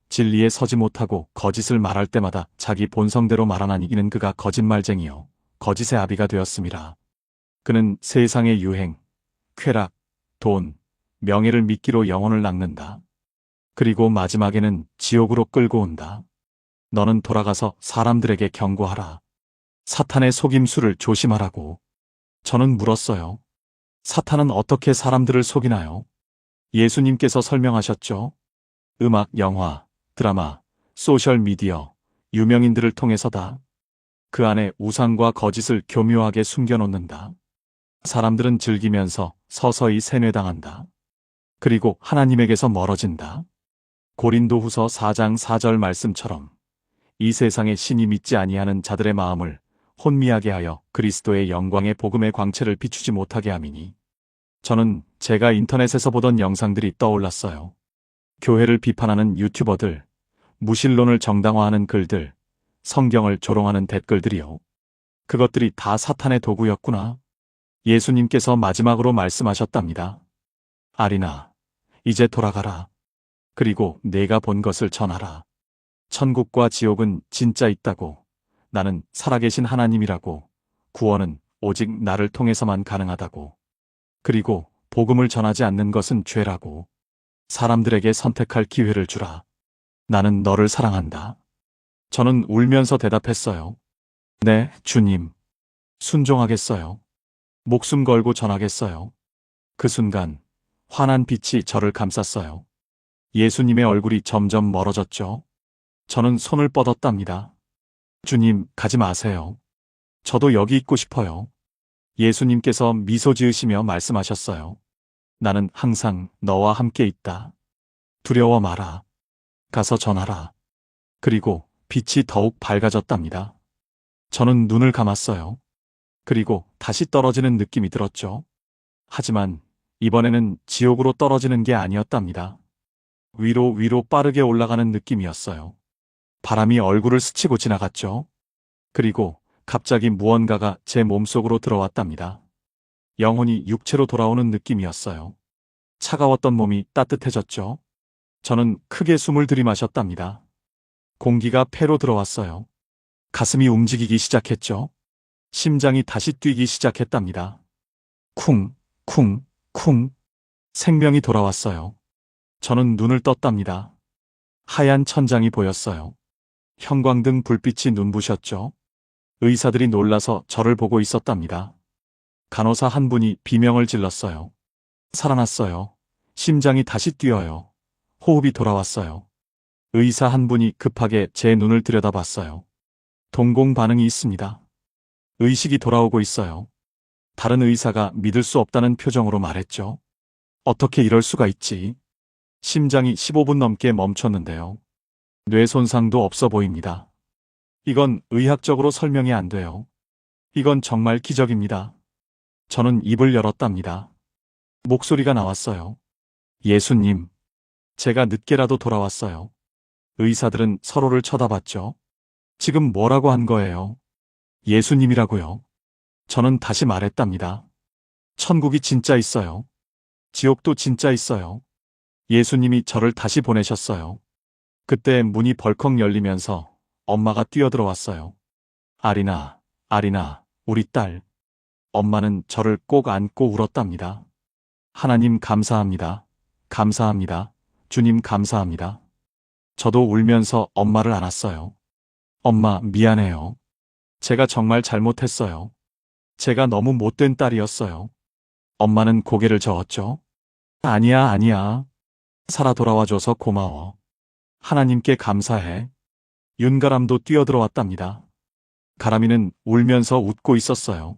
Speaker 1: 진리에 서지 못하고 거짓을 말할 때마다 자기 본성대로 말하나니 이는 그가 거짓말쟁이요 거짓의 아비가 되었음이라. 그는 세상의 유행, 쾌락, 돈, 명예를 미끼로 영혼을 낚는다. 그리고 마지막에는 지옥으로 끌고 온다. 너는 돌아가서 사람들에게 경고하라. 사탄의 속임수를 조심하라고. 저는 물었어요. 사탄은 어떻게 사람들을 속이나요? 예수님께서 설명하셨죠. 음악, 영화, 드라마, 소셜미디어, 유명인들을 통해서다. 그 안에 우상과 거짓을 교묘하게 숨겨놓는다. 사람들은 즐기면서 서서히 세뇌당한다. 그리고 하나님에게서 멀어진다. 고린도후서 4장 4절 말씀처럼 이 세상의 신이 믿지 아니하는 자들의 마음을 혼미하게 하여 그리스도의 영광의 복음의 광채를 비추지 못하게 함이니. 저는 제가 인터넷에서 보던 영상들이 떠올랐어요. 교회를 비판하는 유튜버들, 무신론을 정당화하는 글들, 성경을 조롱하는 댓글들이요. 그것들이 다 사탄의 도구였구나. 예수님께서 마지막으로 말씀하셨답니다. 아리나, 이제 돌아가라. 그리고 내가 본 것을 전하라. 천국과 지옥은 진짜 있다고. 나는 살아계신 하나님이라고. 구원은 오직 나를 통해서만 가능하다고. 그리고 복음을 전하지 않는 것은 죄라고. 사람들에게 선택할 기회를 주라. 나는 너를 사랑한다. 저는 울면서 대답했어요. 네, 주님. 순종하겠어요. 목숨 걸고 전하겠어요. 그 순간 환한 빛이 저를 감쌌어요. 예수님의 얼굴이 점점 멀어졌죠. 저는 손을 뻗었답니다. 주님, 가지 마세요. 저도 여기 있고 싶어요. 예수님께서 미소 지으시며 말씀하셨어요. 나는 항상 너와 함께 있다. 두려워 마라. 가서 전하라. 그리고 빛이 더욱 밝아졌답니다. 저는 눈을 감았어요. 그리고 다시 떨어지는 느낌이 들었죠. 하지만 이번에는 지옥으로 떨어지는 게 아니었답니다. 위로 빠르게 올라가는 느낌이었어요. 바람이 얼굴을 스치고 지나갔죠. 그리고 갑자기 무언가가 제 몸속으로 들어왔답니다. 영혼이 육체로 돌아오는 느낌이었어요. 차가웠던 몸이 따뜻해졌죠. 저는 크게 숨을 들이마셨답니다. 공기가 폐로 들어왔어요. 가슴이 움직이기 시작했죠. 심장이 다시 뛰기 시작했답니다. 쿵, 쿵, 쿵. 생명이 돌아왔어요. 저는 눈을 떴답니다. 하얀 천장이 보였어요. 형광등 불빛이 눈부셨죠. 의사들이 놀라서 저를 보고 있었답니다. 간호사 한 분이 비명을 질렀어요. 살아났어요. 심장이 다시 뛰어요. 호흡이 돌아왔어요. 의사 한 분이 급하게 제 눈을 들여다봤어요. 동공 반응이 있습니다. 의식이 돌아오고 있어요. 다른 의사가 믿을 수 없다는 표정으로 말했죠. 어떻게 이럴 수가 있지? 심장이 15분 넘게 멈췄는데요. 뇌 손상도 없어 보입니다. 이건 의학적으로 설명이 안 돼요. 이건 정말 기적입니다. 저는 입을 열었답니다. 목소리가 나왔어요. 예수님. 제가 늦게라도 돌아왔어요. 의사들은 서로를 쳐다봤죠. 지금 뭐라고 한 거예요? 예수님이라고요. 저는 다시 말했답니다. 천국이 진짜 있어요. 지옥도 진짜 있어요. 예수님이 저를 다시 보내셨어요. 그때 문이 벌컥 열리면서 엄마가 뛰어들어왔어요. 아리나, 아리나, 우리 딸. 엄마는 저를 꼭 안고 울었답니다. 하나님 감사합니다. 감사합니다. 주님 감사합니다. 저도 울면서 엄마를 안았어요. 엄마 미안해요. 제가 정말 잘못했어요. 제가 너무 못된 딸이었어요. 엄마는 고개를 저었죠. 아니야, 아니야. 살아 돌아와줘서 고마워. 하나님께 감사해. 윤가람도 뛰어들어왔답니다. 가람이는 울면서 웃고 있었어요.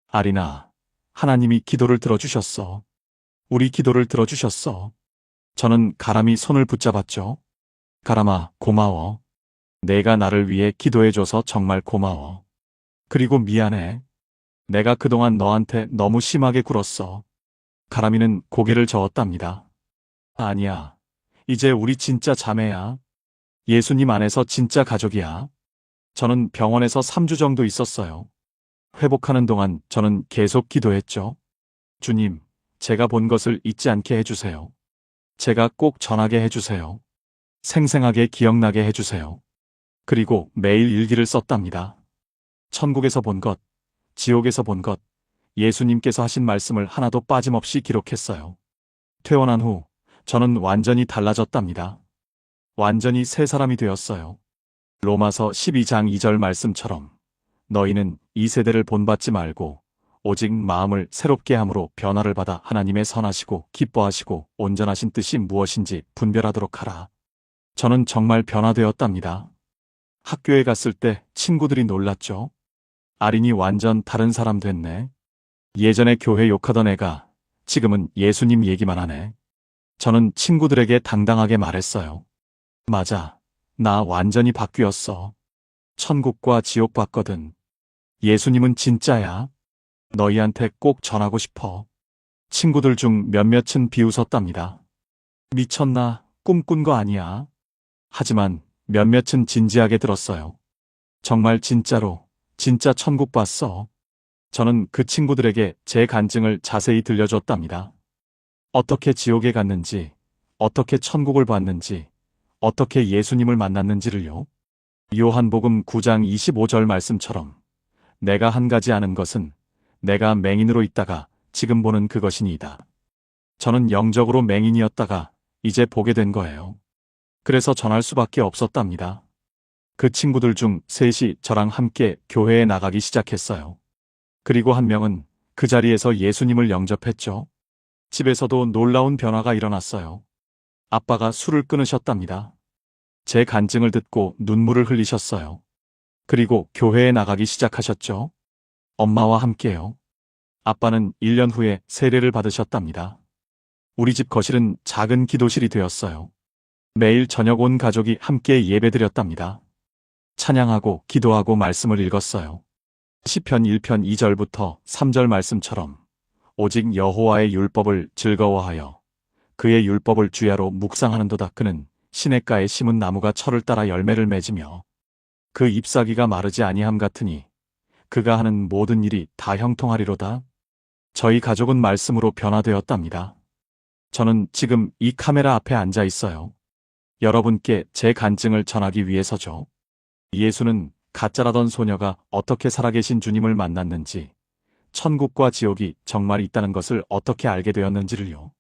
Speaker 1: 아리나, 하나님이 기도를 들어주셨어. 우리 기도를 들어주셨어. 저는 가람이 손을 붙잡았죠. 가람아, 고마워. 내가 나를 위해 기도해줘서 정말 고마워. 그리고 미안해. 내가 그동안 너한테 너무 심하게 굴었어. 가람이는 고개를 저었답니다. 아니야. 이제 우리 진짜 자매야. 예수님 안에서 진짜 가족이야. 저는 병원에서 3주 정도 있었어요. 회복하는 동안 저는 계속 기도했죠. 주님, 제가 본 것을 잊지 않게 해주세요. 제가 꼭 전하게 해주세요. 생생하게 기억나게 해주세요. 그리고 매일 일기를 썼답니다. 천국에서 본 것, 지옥에서 본 것, 예수님께서 하신 말씀을 하나도 빠짐없이 기록했어요. 퇴원한 후 저는 완전히 달라졌답니다. 완전히 새 사람이 되었어요. 로마서 12장 2절 말씀처럼 너희는 이 세대를 본받지 말고 오직 마음을 새롭게 함으로 변화를 받아 하나님의 선하시고 기뻐하시고 온전하신 뜻이 무엇인지 분별하도록 하라. 저는 정말 변화되었답니다. 학교에 갔을 때 친구들이 놀랐죠. 아린이 완전 다른 사람 됐네. 예전에 교회 욕하던 애가 지금은 예수님 얘기만 하네. 저는 친구들에게 당당하게 말했어요. 맞아. 나 완전히 바뀌었어. 천국과 지옥 봤거든. 예수님은 진짜야. 너희한테 꼭 전하고 싶어. 친구들 중 몇몇은 비웃었답니다. 미쳤나? 꿈꾼 거 아니야. 하지만 몇몇은 진지하게 들었어요. 정말 진짜로, 진짜 천국 봤어. 저는 그 친구들에게 제 간증을 자세히 들려줬답니다. 어떻게 지옥에 갔는지, 어떻게 천국을 봤는지, 어떻게 예수님을 만났는지를요. 요한복음 9장 25절 말씀처럼 내가 한 가지 아는 것은 내가 맹인으로 있다가 지금 보는 그것이니이다. 저는 영적으로 맹인이었다가 이제 보게 된 거예요. 그래서 전할 수밖에 없었답니다. 그 친구들 중 셋이 저랑 함께 교회에 나가기 시작했어요. 그리고 한 명은 그 자리에서 예수님을 영접했죠. 집에서도 놀라운 변화가 일어났어요. 아빠가 술을 끊으셨답니다. 제 간증을 듣고 눈물을 흘리셨어요. 그리고 교회에 나가기 시작하셨죠. 엄마와 함께요. 아빠는 1년 후에 세례를 받으셨답니다. 우리 집 거실은 작은 기도실이 되었어요. 매일 저녁 온 가족이 함께 예배드렸답니다. 찬양하고 기도하고 말씀을 읽었어요. 시편 1편 2절부터 3절 말씀처럼 오직 여호와의 율법을 즐거워하여 그의 율법을 주야로 묵상하는도다. 그는 시냇가에 심은 나무가 철을 따라 열매를 맺으며 그 잎사귀가 마르지 아니함 같으니 그가 하는 모든 일이 다 형통하리로다. 저희 가족은 말씀으로 변화되었답니다. 저는 지금 이 카메라 앞에 앉아 있어요. 여러분께 제 간증을 전하기 위해서죠. 예수는 가짜라던 소녀가 어떻게 살아계신 주님을 만났는지, 천국과 지옥이 정말 있다는 것을 어떻게 알게 되었는지를요.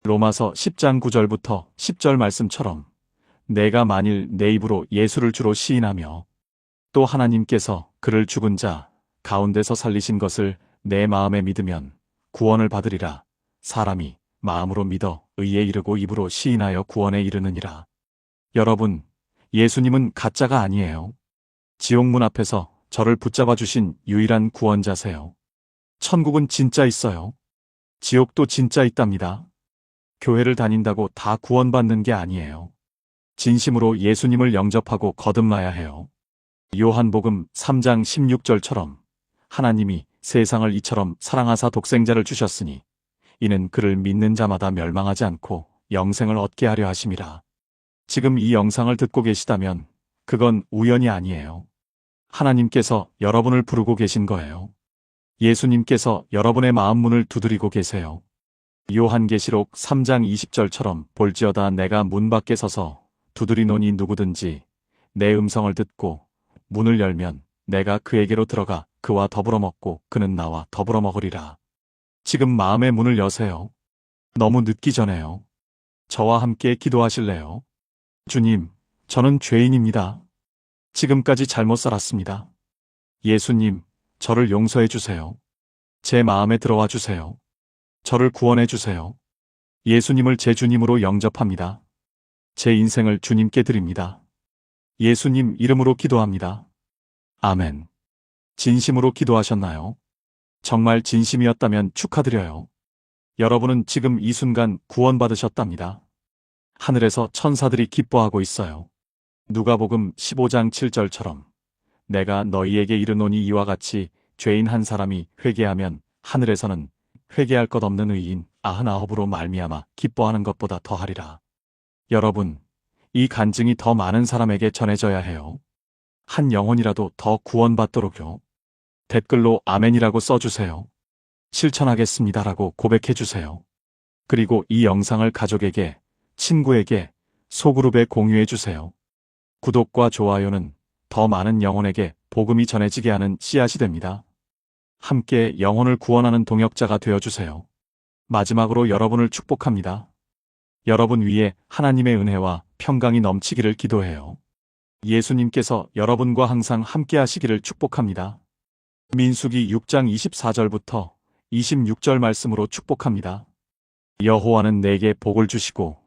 Speaker 1: 로마서 10장 9절부터 10절 말씀처럼 내가 만일 내 입으로 예수를 주로 시인하며 또 하나님께서 그를 죽은 자 가운데서 살리신 것을 내 마음에 믿으면 구원을 받으리라. 사람이 마음으로 믿어 의에 이르고 입으로 시인하여 구원에 이르느니라. 여러분, 예수님은 가짜가 아니에요. 지옥문 앞에서 저를 붙잡아 주신 유일한 구원자세요. 천국은 진짜 있어요. 지옥도 진짜 있답니다. 교회를 다닌다고 다 구원받는 게 아니에요. 진심으로 예수님을 영접하고 거듭나야 해요. 요한복음 3장 16절처럼 하나님이 세상을 이처럼 사랑하사 독생자를 주셨으니 이는 그를 믿는 자마다 멸망하지 않고 영생을 얻게 하려 하심이라. 지금 이 영상을 듣고 계시다면 그건 우연이 아니에요. 하나님께서 여러분을 부르고 계신 거예요. 예수님께서 여러분의 마음 문을 두드리고 계세요. 요한계시록 3장 20절처럼 볼지어다 내가 문 밖에 서서 두드리노니 누구든지 내 음성을 듣고 문을 열면 내가 그에게로 들어가 그와 더불어 먹고 그는 나와 더불어 먹으리라. 지금 마음의 문을 여세요. 너무 늦기 전에요. 저와 함께 기도하실래요? 주님, 저는 죄인입니다. 지금까지 잘못 살았습니다. 예수님, 저를 용서해 주세요. 제 마음에 들어와 주세요. 저를 구원해 주세요. 예수님을 제 주님으로 영접합니다. 제 인생을 주님께 드립니다. 예수님 이름으로 기도합니다. 아멘. 진심으로 기도하셨나요? 정말 진심이었다면 축하드려요. 여러분은 지금 이 순간 구원받으셨답니다. 하늘에서 천사들이 기뻐하고 있어요. 누가복음 15장 7절처럼 내가 너희에게 이르노니 이와 같이 죄인 한 사람이 회개하면 하늘에서는 회개할 것 없는 의인 99으로 말미암아 기뻐하는 것보다 더하리라. 여러분, 이 간증이 더 많은 사람에게 전해져야 해요. 한 영혼이라도 더 구원받도록요. 댓글로 아멘이라고 써주세요. 실천하겠습니다라고 고백해주세요. 그리고 이 영상을 가족에게, 친구에게, 소그룹에 공유해주세요. 구독과 좋아요는 더 많은 영혼에게 복음이 전해지게 하는 씨앗이 됩니다. 함께 영혼을 구원하는 동역자가 되어주세요. 마지막으로 여러분을 축복합니다. 여러분 위에 하나님의 은혜와 평강이 넘치기를 기도해요. 예수님께서 여러분과 항상 함께 하시기를 축복합니다. 민수기 6장 24절부터 26절 말씀으로 축복합니다. 여호와는 내게 복을 주시고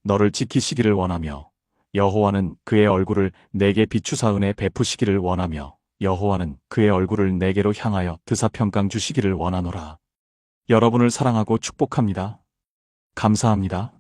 Speaker 1: 너를 지키시기를 원하며 여호와는 그의 얼굴을 내게 비추사 은혜 베푸시기를 원하며 여호와는 그의 얼굴을 내게로 향하여 드사평강 주시기를 원하노라. 여러분을 사랑하고 축복합니다. 감사합니다.